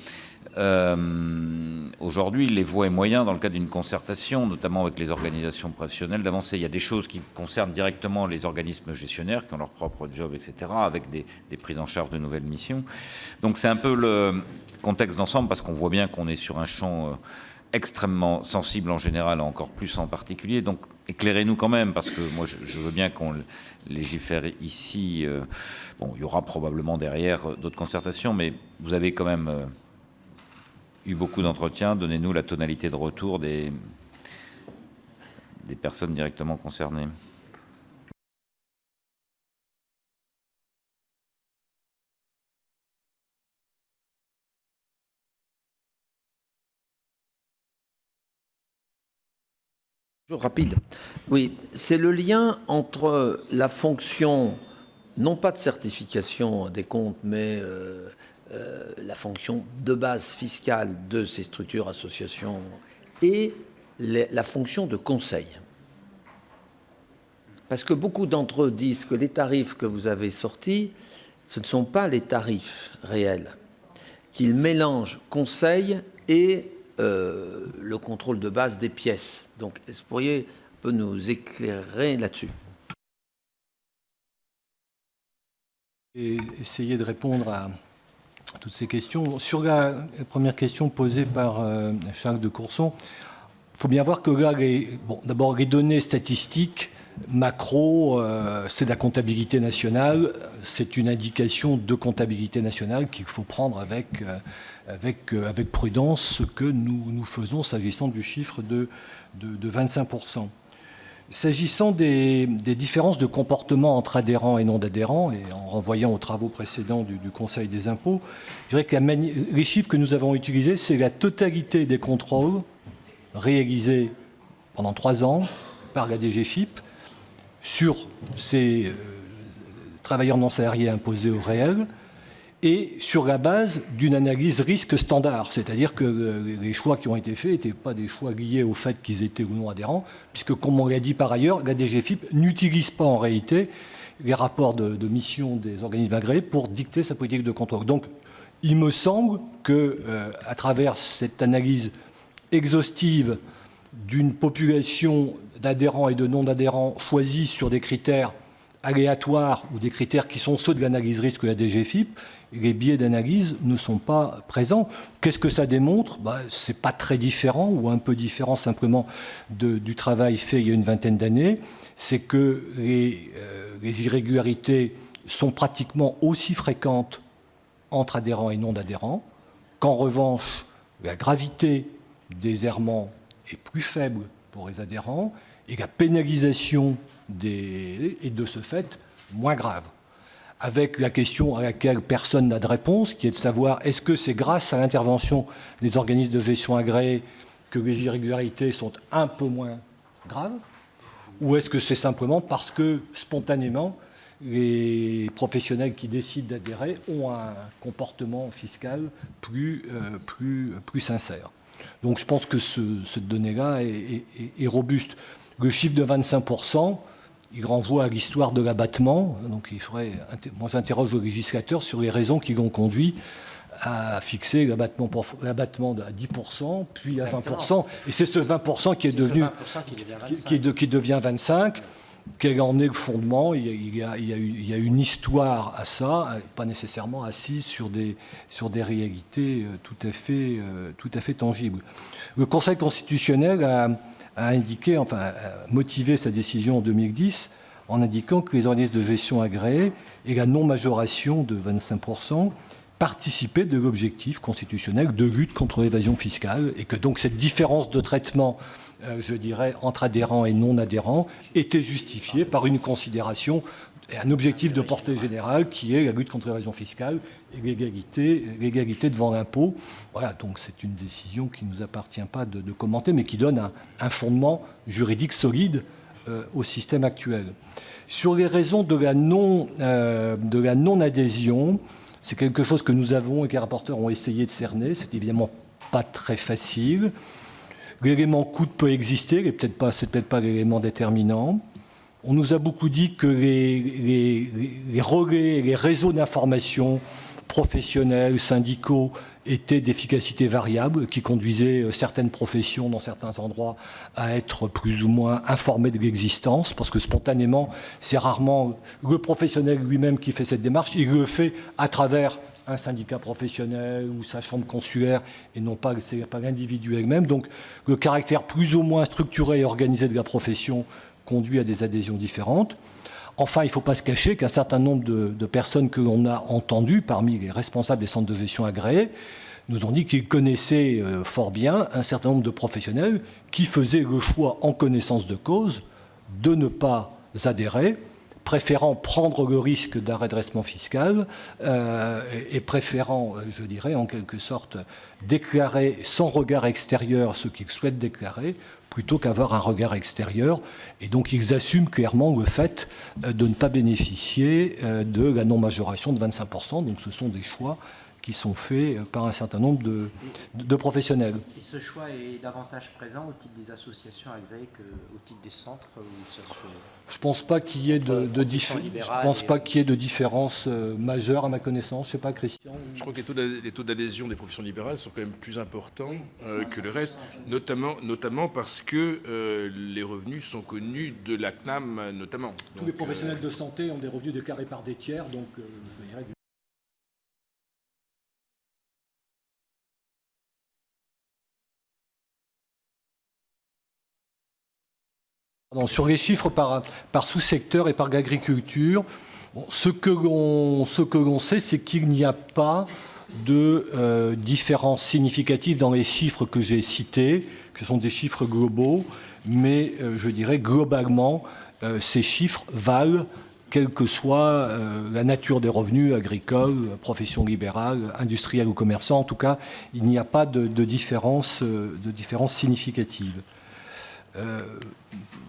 aujourd'hui les voies et moyens dans le cadre d'une concertation, notamment avec les organisations professionnelles, d'avancer. Il y a des choses qui concernent directement les organismes gestionnaires qui ont leur propre job, etc., avec des prises en charge de nouvelles missions. Donc c'est un peu le contexte d'ensemble parce qu'on voit bien qu'on est sur un champ extrêmement sensibles en général, encore plus en particulier. Donc éclairez-nous quand même, parce que moi je veux bien qu'on légifère ici. Bon, il y aura probablement derrière d'autres concertations, mais vous avez quand même eu beaucoup d'entretiens. Donnez-nous la tonalité de retour des personnes directement concernées. Toujours rapide. Oui, c'est le lien entre la fonction, non pas de certification des comptes, mais la fonction de base fiscale de ces structures, associations, et la fonction de conseil. Parce que beaucoup d'entre eux disent que les tarifs que vous avez sortis, ce ne sont pas les tarifs réels, qu'ils mélangent conseil et le contrôle de base des pièces. Donc, est-ce que vous pourriez un peu nous éclairer là-dessus? Et essayer de répondre à toutes ces questions. Sur la première question posée par Jacques de Courson, il faut bien voir que là, d'abord, les données statistiques macro, c'est de la comptabilité nationale, c'est une indication de comptabilité nationale qu'il faut prendre avec prudence, ce que nous faisons s'agissant du chiffre de 25%. S'agissant des différences de comportement entre adhérents et non-adhérents, et en renvoyant aux travaux précédents du Conseil des impôts, je dirais que les chiffres que nous avons utilisés, c'est la totalité des contrôles réalisés pendant 3 ans par la DGFiP sur ces travailleurs non salariés imposés au réel, et sur la base d'une analyse risque standard, c'est-à-dire que les choix qui ont été faits n'étaient pas des choix liés au fait qu'ils étaient ou non adhérents, puisque, comme on l'a dit par ailleurs, la DGFiP n'utilise pas en réalité les rapports de mission des organismes agréés pour dicter sa politique de contrôle. Donc, il me semble qu'à travers cette analyse exhaustive d'une population d'adhérents et de non-adhérents choisis sur des critères aléatoires ou des critères qui sont ceux de l'analyse risque de la DGFiP, les biais d'analyse ne sont pas présents. Qu'est-ce que ça démontre? Ce n'est pas très différent ou un peu différent simplement du travail fait il y a une vingtaine d'années. C'est que les irrégularités sont pratiquement aussi fréquentes entre adhérents et non-adhérents, qu'en revanche, la gravité des errements est plus faible pour les adhérents et la pénalisation est de ce fait moins grave. Avec la question à laquelle personne n'a de réponse, qui est de savoir est-ce que c'est grâce à l'intervention des organismes de gestion agréés que les irrégularités sont un peu moins graves, ou est-ce que c'est simplement parce que spontanément les professionnels qui décident d'adhérer ont un comportement fiscal plus sincère. Donc je pense que cette donnée-là est robuste. Le chiffre de 25%, il renvoie à l'histoire de l'abattement. Donc moi j'interroge le législateur sur les raisons qui l'ont conduit à fixer l'abattement à 10%, puis à 20%. Et c'est ce 20% qui est devenu, qui devient 25%. Quel en est le fondement? Il y a une histoire à ça, pas nécessairement assise sur des réalités tout à fait tangibles. Le Conseil constitutionnel a indiqué, enfin a motivé sa décision en 2010 en indiquant que les organismes de gestion agréés et la non-majoration de 25% participaient de l'objectif constitutionnel de lutte contre l'évasion fiscale et que donc cette différence de traitement je dirais, entre adhérents et non-adhérents, était justifié par une considération et un objectif de portée générale qui est la lutte contre l'évasion fiscale et l'égalité devant l'impôt. Voilà, donc c'est une décision qui ne nous appartient pas de commenter, mais qui donne un fondement juridique solide au système actuel. Sur les raisons de la non-adhésion, c'est quelque chose que nous avons et que les rapporteurs ont essayé de cerner. C'est évidemment pas très facile. L'élément coût peut exister, c'est peut-être pas l'élément déterminant. On nous a beaucoup dit que les relais, les réseaux d'information professionnels, syndicaux était d'efficacité variable, qui conduisait certaines professions dans certains endroits à être plus ou moins informées de l'existence, parce que spontanément, c'est rarement le professionnel lui-même qui fait cette démarche, il le fait à travers un syndicat professionnel ou sa chambre consulaire, et non pas, c'est pas l'individu elle-même. Donc le caractère plus ou moins structuré et organisé de la profession conduit à des adhésions différentes. Enfin, il ne faut pas se cacher qu'un certain nombre de personnes que l'on a entendues, parmi les responsables des centres de gestion agréés, nous ont dit qu'ils connaissaient fort bien un certain nombre de professionnels qui faisaient le choix en connaissance de cause de ne pas adhérer, préférant prendre le risque d'un redressement fiscal et préférant, je dirais, en quelque sorte, déclarer sans regard extérieur ce qu'ils souhaitent déclarer, plutôt qu'avoir un regard extérieur. Et donc, ils assument clairement le fait de ne pas bénéficier de la non-majoration de 25%. Donc, ce sont des choix qui sont faits par un certain nombre de professionnels. Et ce choix est davantage présent au titre des associations agréées qu'au titre des centres où ça se... Je ne pense pas qu'il y ait de différence majeure à ma connaissance. Je ne sais pas, Christian. Je crois que les taux d'adhésion des professions libérales sont quand même plus importants que le reste, notamment parce que les revenus sont connus de la CNAM notamment. Tous les professionnels de santé ont des revenus déclarés par des tiers, donc je dirais que... Sur les chiffres par sous-secteur et par l'agriculture, ce que l'on sait, c'est qu'il n'y a pas de différence significative dans les chiffres que j'ai cités, que ce sont des chiffres globaux, mais je dirais globalement, ces chiffres valent quelle que soit la nature des revenus agricoles, profession libérale, industrielle ou commerçant. En tout cas, il n'y a pas de différence significative.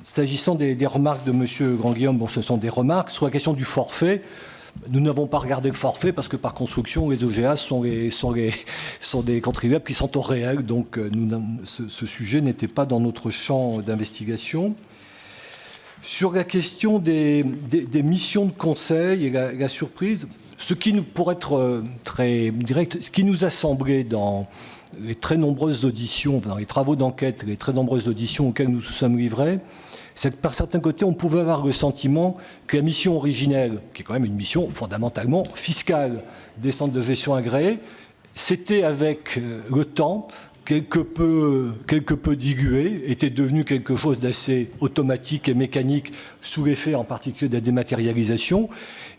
S'agissant des remarques de M. Grand-Guillaume, bon, ce sont des remarques. Sur la question du forfait, nous n'avons pas regardé le forfait parce que par construction, les OGA sont des contribuables qui sont au réel. Donc ce sujet n'était pas dans notre champ d'investigation. Sur la question des missions de conseil et la surprise, ce qui nous, pour être très direct, ce qui nous a semblé dans les très nombreuses auditions, dans les travaux d'enquête, les très nombreuses auditions auxquelles nous nous sommes livrés, c'est que par certains côtés, on pouvait avoir le sentiment que la mission originelle, qui est quand même une mission fondamentalement fiscale des centres de gestion agréés, c'était avec le temps quelque peu dilué, était devenu quelque chose d'assez automatique et mécanique sous l'effet en particulier de la dématérialisation,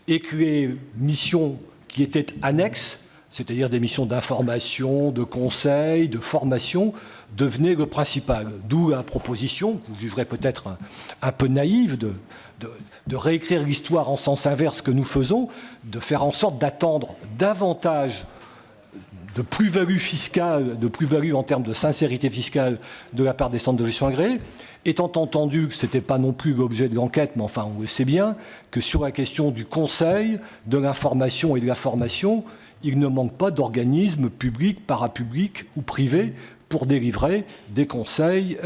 et que les missions qui étaient annexes, c'est-à-dire des missions d'information, de conseil, de formation, devenaient le principal. D'où la proposition, que je jugerais peut-être un peu naïve, de réécrire l'histoire en sens inverse que nous faisons, de faire en sorte d'attendre davantage de plus-value fiscale, de plus-value en termes de sincérité fiscale de la part des centres de gestion agréés, étant entendu que ce n'était pas non plus l'objet de l'enquête, mais enfin on le sait bien, que sur la question du conseil, de l'information et de la formation, il ne manque pas d'organismes publics, parapublics ou privés pour délivrer des conseils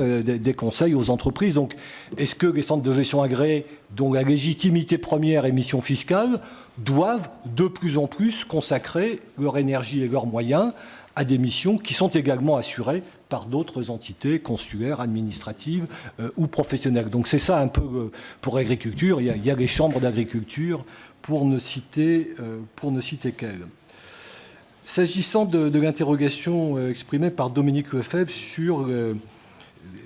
aux entreprises. Donc, est-ce que les centres de gestion agréés, dont la légitimité première est mission fiscale, doivent de plus en plus consacrer leur énergie et leurs moyens à des missions qui sont également assurées par d'autres entités consulaires, administratives ou professionnelles? Donc c'est ça un peu pour l'agriculture. Il y a les chambres d'agriculture pour ne citer qu'elles. S'agissant de l'interrogation exprimée par Dominique Lefebvre sur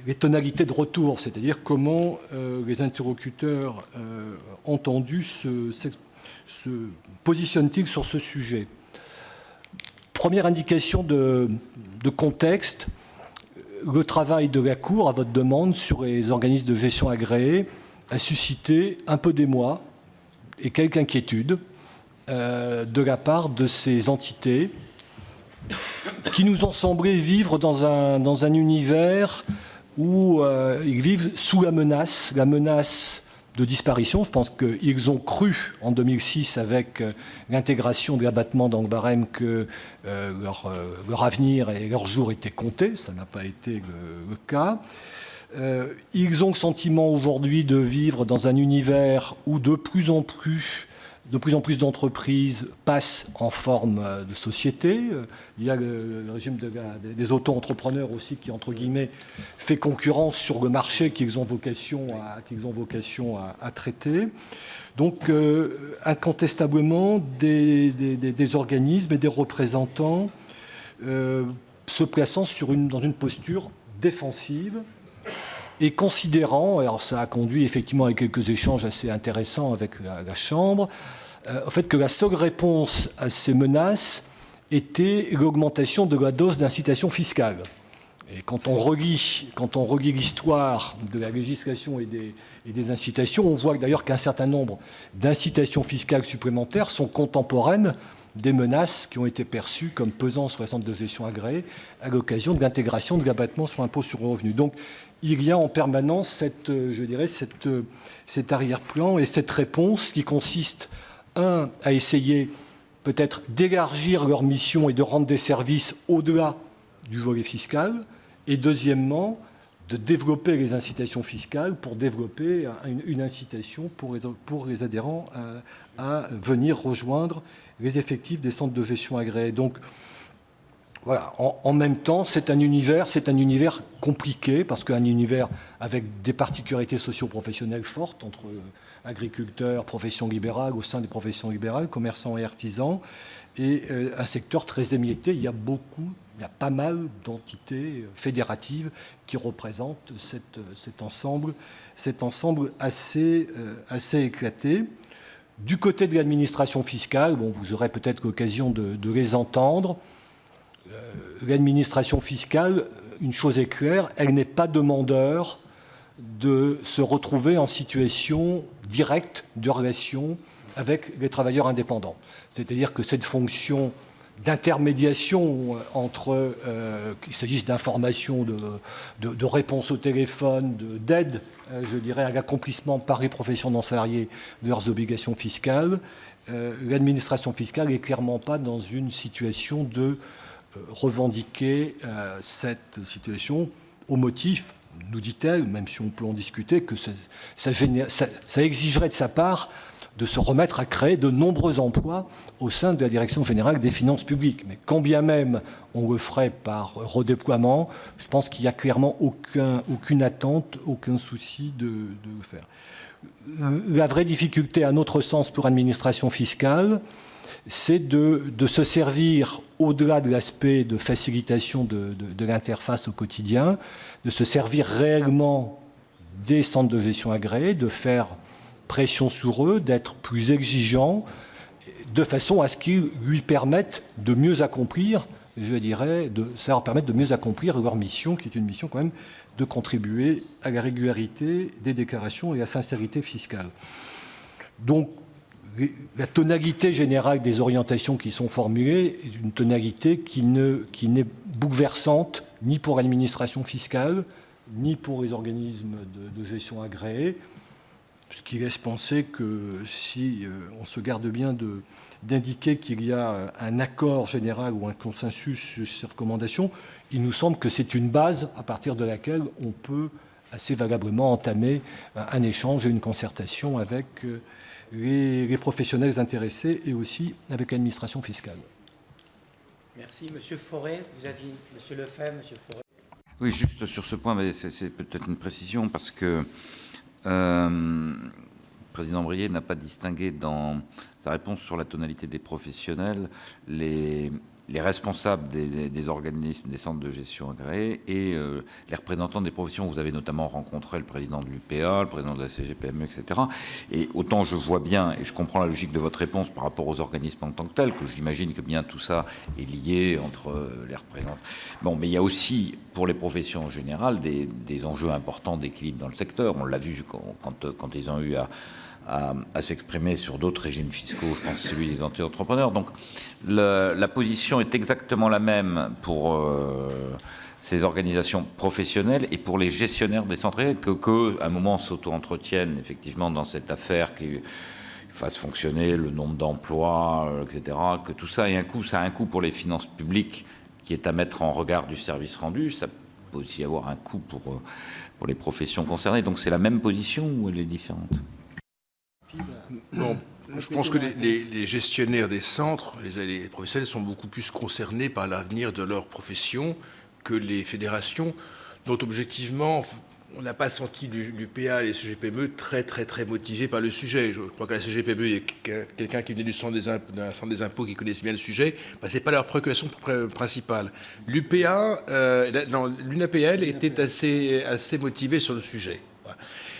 les tonalités de retour, c'est-à-dire comment les interlocuteurs entendus se positionnent-ils sur ce sujet. Première indication de contexte, le travail de la Cour, à votre demande, sur les organismes de gestion agréés a suscité un peu d'émoi et quelques inquiétudes de la part de ces entités qui nous ont semblé vivre dans un univers où ils vivent sous la menace de disparition. Je pense qu'ils ont cru en 2006 avec l'intégration de l'abattement dans le barème que leur avenir et leur jour étaient comptés. Ça n'a pas été le cas. Ils ont le sentiment aujourd'hui de vivre dans un univers où de plus en plus de plus en plus d'entreprises passent en forme de société. Il y a le régime des auto-entrepreneurs aussi qui, entre guillemets, fait concurrence sur le marché qu'ils ont vocation à traiter. Donc, incontestablement, des organismes et des représentants se plaçant dans une posture défensive et considérant, alors ça a conduit effectivement à quelques échanges assez intéressants avec la Chambre, au fait que la seule réponse à ces menaces était l'augmentation de la dose d'incitation fiscale. Et quand on relit l'histoire de la législation et des incitations, on voit d'ailleurs qu'un certain nombre d'incitations fiscales supplémentaires sont contemporaines des menaces qui ont été perçues comme pesant sur les centres de gestion agréés à l'occasion de l'intégration de l'abattement sur l'impôt sur le revenu. Donc, il y a en permanence cet arrière-plan et cette réponse qui consiste, à essayer peut-être d'élargir leur mission et de rendre des services au-delà du volet fiscal, et deuxièmement, de développer les incitations fiscales pour développer une incitation pour les adhérents à venir rejoindre les effectifs des centres de gestion agréés. Donc, voilà. En même temps, c'est un univers compliqué, parce qu'un univers avec des particularités socio-professionnelles fortes entre agriculteurs, professions libérales, au sein des professions libérales, commerçants et artisans, et un secteur très émietté. Il y a pas mal d'entités fédératives qui représentent cet ensemble assez éclaté. Du côté de l'administration fiscale, vous aurez peut-être l'occasion de les entendre. L'administration fiscale, une chose est claire, elle n'est pas demandeur de se retrouver en situation directe de relation avec les travailleurs indépendants. C'est-à-dire que cette fonction d'intermédiation entre, qu'il s'agisse d'information, de réponse au téléphone, d'aide, je dirais, à l'accomplissement par les professions non salariées de leurs obligations fiscales, l'administration fiscale n'est clairement pas dans une situation de revendiquer cette situation au motif, nous dit-elle, même si on peut en discuter, que ça exigerait de sa part de se remettre à créer de nombreux emplois au sein de la Direction générale des finances publiques. Mais quand bien même on le ferait par redéploiement, je pense qu'il n'y a clairement aucune attente, aucun souci de le faire. La vraie difficulté, à notre sens, pour l'administration fiscale, c'est de se servir, au-delà de l'aspect de facilitation de l'interface au quotidien, de se servir réellement des centres de gestion agréés, de faire pression sur eux, d'être plus exigeants, de façon à ce qu'ils lui permettent de mieux accomplir, je dirais, ça leur permet de mieux accomplir leur mission, qui est une mission quand même de contribuer à la régularité des déclarations et à la sincérité fiscale. Donc, la tonalité générale des orientations qui sont formulées est une tonalité qui n'est bouleversante ni pour l'administration fiscale, ni pour les organismes de gestion agréés, ce qui laisse penser que si on se garde bien d'indiquer qu'il y a un accord général ou un consensus sur ces recommandations, il nous semble que c'est une base à partir de laquelle on peut assez valablement entamer un échange et une concertation avec les professionnels intéressés et aussi avec l'administration fiscale. Merci. Monsieur Fauré, vous avez dit, Monsieur Lefebvre, Monsieur Fauré. Oui, juste sur ce point, mais c'est peut-être une précision, parce que le président Brié n'a pas distingué dans sa réponse sur la tonalité des professionnels les responsables des organismes, des centres de gestion agréés et les représentants des professions. Vous avez notamment rencontré le président de l'UPA, le président de la CGPME, etc. Et autant je vois bien, et je comprends la logique de votre réponse par rapport aux organismes en tant que tels, que j'imagine que bien tout ça est lié entre les représentants. Bon, mais il y a aussi, pour les professions en général, des enjeux importants d'équilibre dans le secteur. On l'a vu quand ils ont eu à s'exprimer sur d'autres régimes fiscaux, je pense celui des entrepreneurs. Donc la position est exactement la même pour ces organisations professionnelles et pour les gestionnaires des centres qu'à un moment s'auto-entretiennent effectivement dans cette affaire qui fasse fonctionner le nombre d'emplois, etc., que tout ça ait un coût. Ça a un coût pour les finances publiques qui est à mettre en regard du service rendu. Ça peut aussi avoir un coût pour les professions concernées. Donc c'est la même position ou elle est différente ? Bon, Je pense que les gestionnaires des centres, les professionnels, sont beaucoup plus concernés par l'avenir de leur profession que les fédérations, dont objectivement, on n'a pas senti l'UPA et les CGPME très motivés par le sujet. Je crois qu'à la CGPME, il y a quelqu'un qui venait d'un centre des impôts qui connaissait bien le sujet. Ce n'est pas leur préoccupation principale. L'UPA, l'UNAPL était assez motivé sur le sujet. Voilà.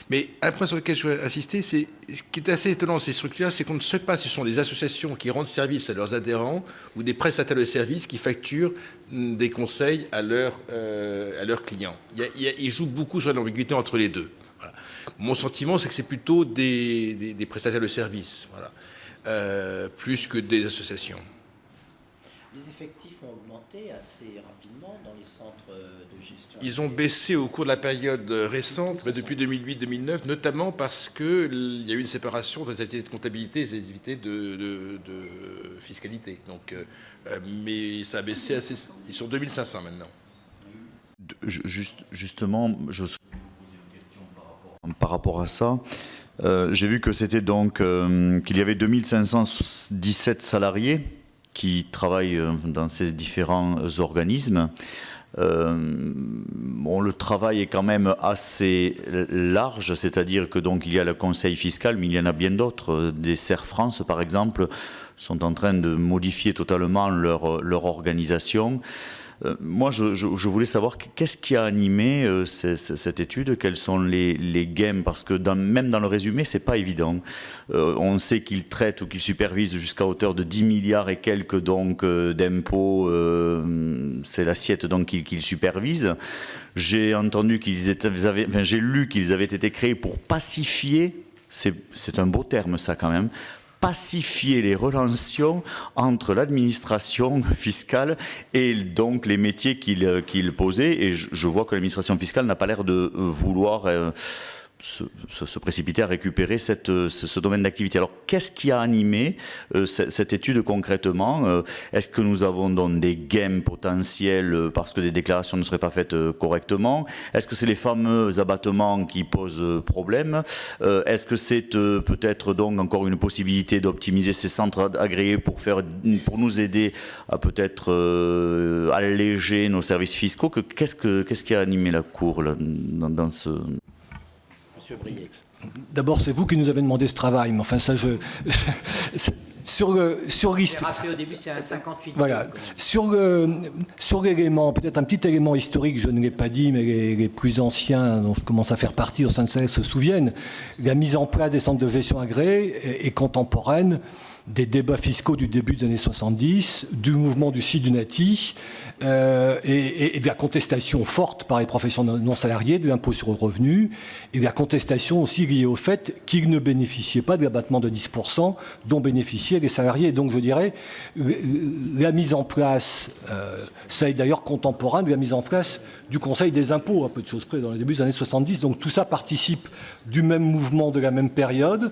Mais un point sur lequel je veux insister, c'est ce qui est assez étonnant dans ces structures, c'est qu'on ne sait pas si ce sont des associations qui rendent service à leurs adhérents ou des prestataires de services qui facturent des conseils à leurs clients. Ils jouent beaucoup sur l'ambiguïté entre les deux. Voilà. Mon sentiment, c'est que c'est plutôt des prestataires de services, voilà, plus que des associations. Les effectifs ont augmenté assez rapidement dans les centres de gestion. Ils ont baissé au cours de la période récente, mais depuis 2008-2009, notamment parce qu'il y a eu une séparation des activités de comptabilité et des activités de fiscalité. Donc, mais ça a baissé assez. Ils sont 2500 maintenant. Justement, je souhaite vous poser une question par rapport à ça. J'ai vu que c'était donc qu'il y avait 2517 salariés qui travaillent dans ces différents organismes. Le travail est quand même assez large, c'est-à-dire que donc il y a le conseil fiscal, mais il y en a bien d'autres. Des Serres France, par exemple, sont en train de modifier totalement leur organisation. Moi, je voulais savoir qu'est-ce qui a animé cette étude, quels sont les gains, parce que même dans le résumé, c'est pas évident. On sait qu'ils traitent ou qu'ils supervisent jusqu'à hauteur de 10 milliards et quelques donc d'impôts, c'est l'assiette donc qu'ils supervisent. J'ai entendu j'ai lu qu'ils avaient été créés pour pacifier, c'est un beau terme ça quand même, pacifier les relations entre l'administration fiscale et donc les métiers qu'il posait. Et je vois que l'administration fiscale n'a pas l'air de vouloir se précipiter à récupérer ce domaine d'activité. Alors, qu'est-ce qui a animé cette étude concrètement? Est-ce que nous avons donc des gains potentiels parce que des déclarations ne seraient pas faites correctement? Est-ce que c'est les fameux abattements qui posent problème? Est-ce que c'est peut-être donc encore une possibilité d'optimiser ces centres agréés pour nous aider à peut-être alléger nos services fiscaux? Qu'est-ce qui a animé la Cour là, dans ce... D'abord, c'est vous qui nous avez demandé ce travail, mais enfin ça, sur l'histoire. Rappelé au début, c'est un 58. Voilà. Sur l'élément, peut-être un petit élément historique, je ne l'ai pas dit, mais les plus anciens dont je commence à faire partie au sein de SAES se souviennent, la mise en place des centres de gestion agréés est contemporaine des débats fiscaux du début des années 70, du mouvement du CIDUNATI et de la contestation forte par les professions non salariées de l'impôt sur le revenu et de la contestation aussi liée au fait qu'ils ne bénéficiaient pas de l'abattement de 10% dont bénéficiaient les salariés. Donc je dirais, la mise en place, ça est d'ailleurs contemporain de la mise en place du Conseil des impôts, à peu de choses près, dans les débuts des années 70. Donc tout ça participe du même mouvement de la même période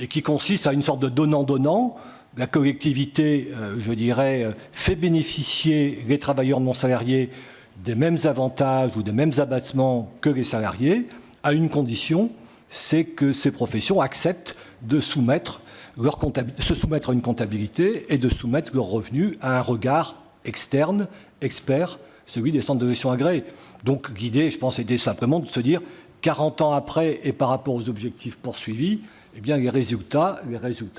et qui consiste à une sorte de donnant-donnant. La collectivité, je dirais, fait bénéficier les travailleurs non salariés des mêmes avantages ou des mêmes abattements que les salariés, à une condition, c'est que ces professions acceptent de se soumettre à une comptabilité et de soumettre leurs revenus à un regard externe, expert, celui des centres de gestion agréés. Donc l'idée, je pense, était simplement de se dire, 40 ans après et par rapport aux objectifs poursuivis, eh bien, les résultats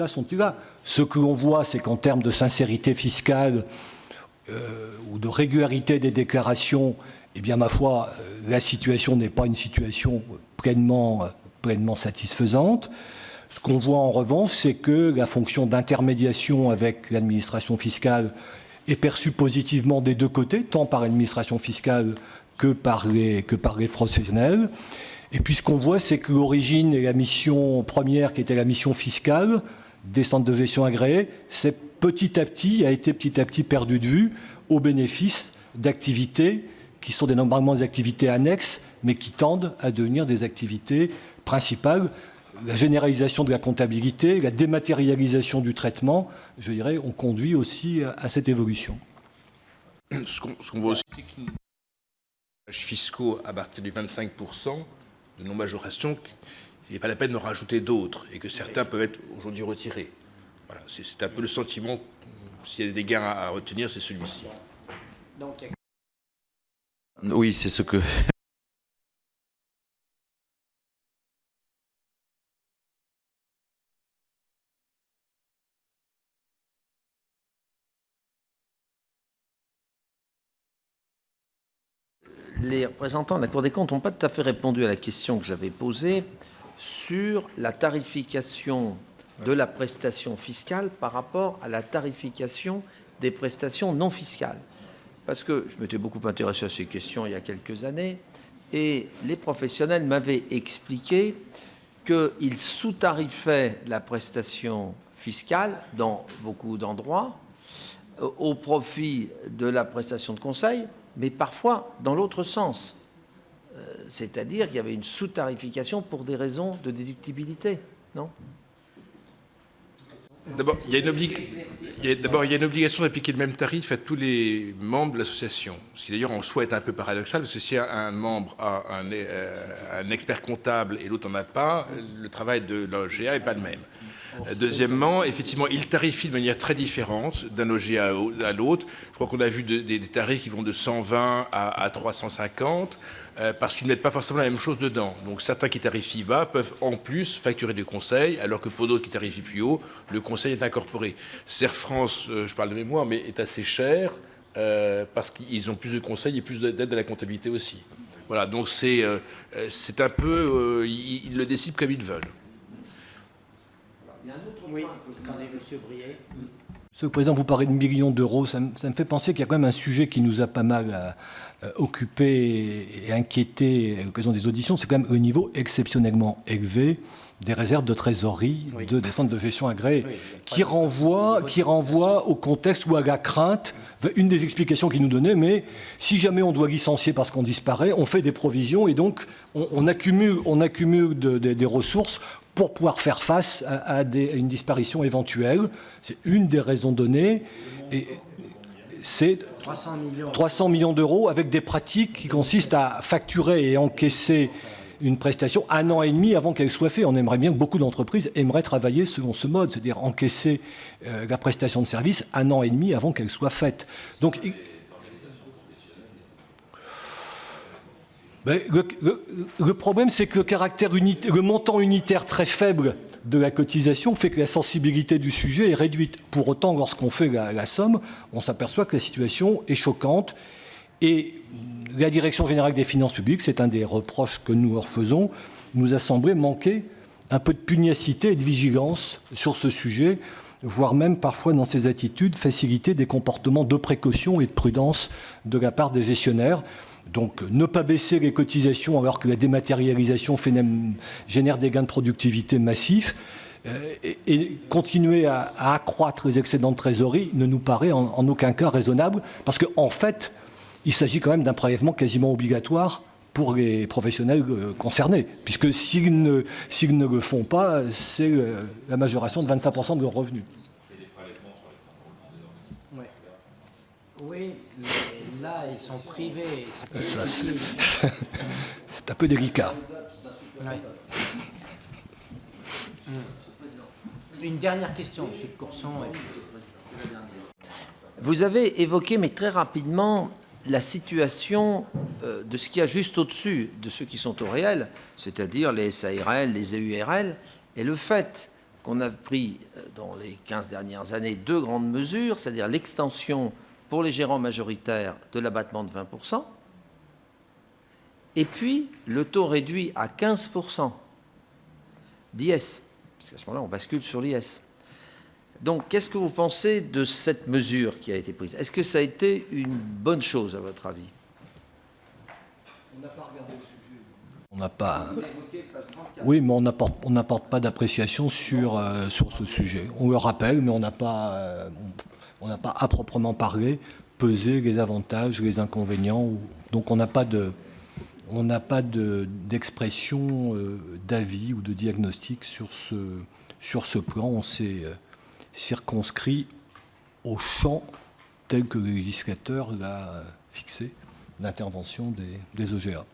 sont là. Ce que l'on voit, c'est qu'en termes de sincérité fiscale ou de régularité des déclarations, eh bien, ma foi, la situation n'est pas une situation pleinement satisfaisante. Ce qu'on voit en revanche, c'est que la fonction d'intermédiation avec l'administration fiscale est perçue positivement des deux côtés, tant par l'administration fiscale que par les professionnels. Et puis ce qu'on voit, c'est que l'origine et la mission première, qui était la mission fiscale des centres de gestion agréés, a été petit à petit perdu de vue au bénéfice d'activités qui sont normalement des activités annexes, mais qui tendent à devenir des activités principales. La généralisation de la comptabilité, la dématérialisation du traitement, je dirais, ont conduit aussi à cette évolution. Ce qu'on voit aussi, c'est que les fiscaux à partir du 25%, de non-majoration, il n'est pas la peine d'en rajouter d'autres, et que certains peuvent être aujourd'hui retirés. Voilà, c'est un peu le sentiment, s'il y a des gains à retenir, c'est celui-ci. Oui, c'est ce que... Les représentants de la Cour des comptes n'ont pas tout à fait répondu à la question que j'avais posée sur la tarification de la prestation fiscale par rapport à la tarification des prestations non fiscales. Parce que je m'étais beaucoup intéressé à ces questions il y a quelques années, et les professionnels m'avaient expliqué qu'ils sous-tarifaient la prestation fiscale dans beaucoup d'endroits au profit de la prestation de conseil, mais parfois dans l'autre sens. C'est-à-dire qu'il y avait une sous-tarification pour des raisons de déductibilité, non ? D'abord, il y a une obligation d'appliquer le même tarif à tous les membres de l'association. Ce qui d'ailleurs en soi est un peu paradoxal, parce que si un membre a un expert comptable et l'autre n'en a pas, le travail de l'OGA n'est pas le même. Deuxièmement, effectivement, ils tarifient de manière très différente d'un OGA à l'autre. Je crois qu'on a vu des tarifs qui vont de 120 à 350, parce qu'ils ne mettent pas forcément la même chose dedans. Donc certains qui tarifient bas peuvent en plus facturer des conseils, alors que pour d'autres qui tarifient plus haut, le conseil est incorporé. Serre France, je parle de mémoire, mais est assez cher, parce qu'ils ont plus de conseils et plus d'aide à la comptabilité aussi. Voilà, donc c'est un peu... ils le décident comme ils veulent. Oui, attendez, monsieur Briet. Monsieur le Président, vous parlez de millions d'euros. Ça me fait penser qu'il y a quand même un sujet qui nous a pas mal occupé et inquiété à l'occasion des auditions. C'est quand même au niveau exceptionnellement élevé des réserves de trésorerie des centres de gestion agréés, qui renvoie au contexte ou à la crainte. Une des explications qu'ils nous donnaient, mais si jamais on doit licencier parce qu'on disparaît, on fait des provisions et donc on accumule des ressources pour pouvoir faire face à une disparition éventuelle. C'est une des raisons données. Et c'est 300 millions d'euros avec des pratiques qui consistent à facturer et encaisser une prestation 1 an et demi avant qu'elle soit faite. On aimerait bien que beaucoup d'entreprises aimeraient travailler selon ce mode, c'est-à-dire encaisser la prestation de service 1 an et demi avant qu'elle soit faite. Donc, le problème, c'est que le montant unitaire très faible de la cotisation fait que la sensibilité du sujet est réduite. Pour autant, lorsqu'on fait la somme, on s'aperçoit que la situation est choquante. Et la Direction générale des finances publiques, c'est un des reproches que nous leur faisons, nous a semblé manquer un peu de pugnacité et de vigilance sur ce sujet, voire même parfois dans ses attitudes, faciliter des comportements de précaution et de prudence de la part des gestionnaires. Donc ne pas baisser les cotisations alors que la dématérialisation génère des gains de productivité massifs et continuer à accroître les excédents de trésorerie ne nous paraît en aucun cas raisonnable, parce qu'en fait, il s'agit quand même d'un prélèvement quasiment obligatoire pour les professionnels concernés, puisque s'ils ne le font pas, c'est la majoration de 25% de leurs revenus. Oui, mais là, ils sont privés. C'est un peu délicat. Ouais. Une dernière question, M. Courson. Vous avez évoqué, mais très rapidement, la situation de ce qu'il y a juste au-dessus de ceux qui sont au réel, c'est-à-dire les SARL, les EURL, et le fait qu'on a pris dans les 15 dernières années 2 grandes mesures, c'est-à-dire l'extension pour les gérants majoritaires de l'abattement de 20%, et puis le taux réduit à 15% d'IS, parce qu'à ce moment-là, on bascule sur l'IS. Donc, qu'est-ce que vous pensez de cette mesure qui a été prise? Est-ce que ça a été une bonne chose, à votre avis? On n'a pas regardé le sujet. On n'a pas... Oui, mais on n'apporte pas d'appréciation sur ce sujet. On le rappelle, mais on n'a pas à proprement parler pesé les avantages, les inconvénients. Donc, on n'a pas d'expression d'avis ou de diagnostic sur ce plan. On s'est circonscrit au champ tel que le législateur l'a fixé d'intervention des OGA.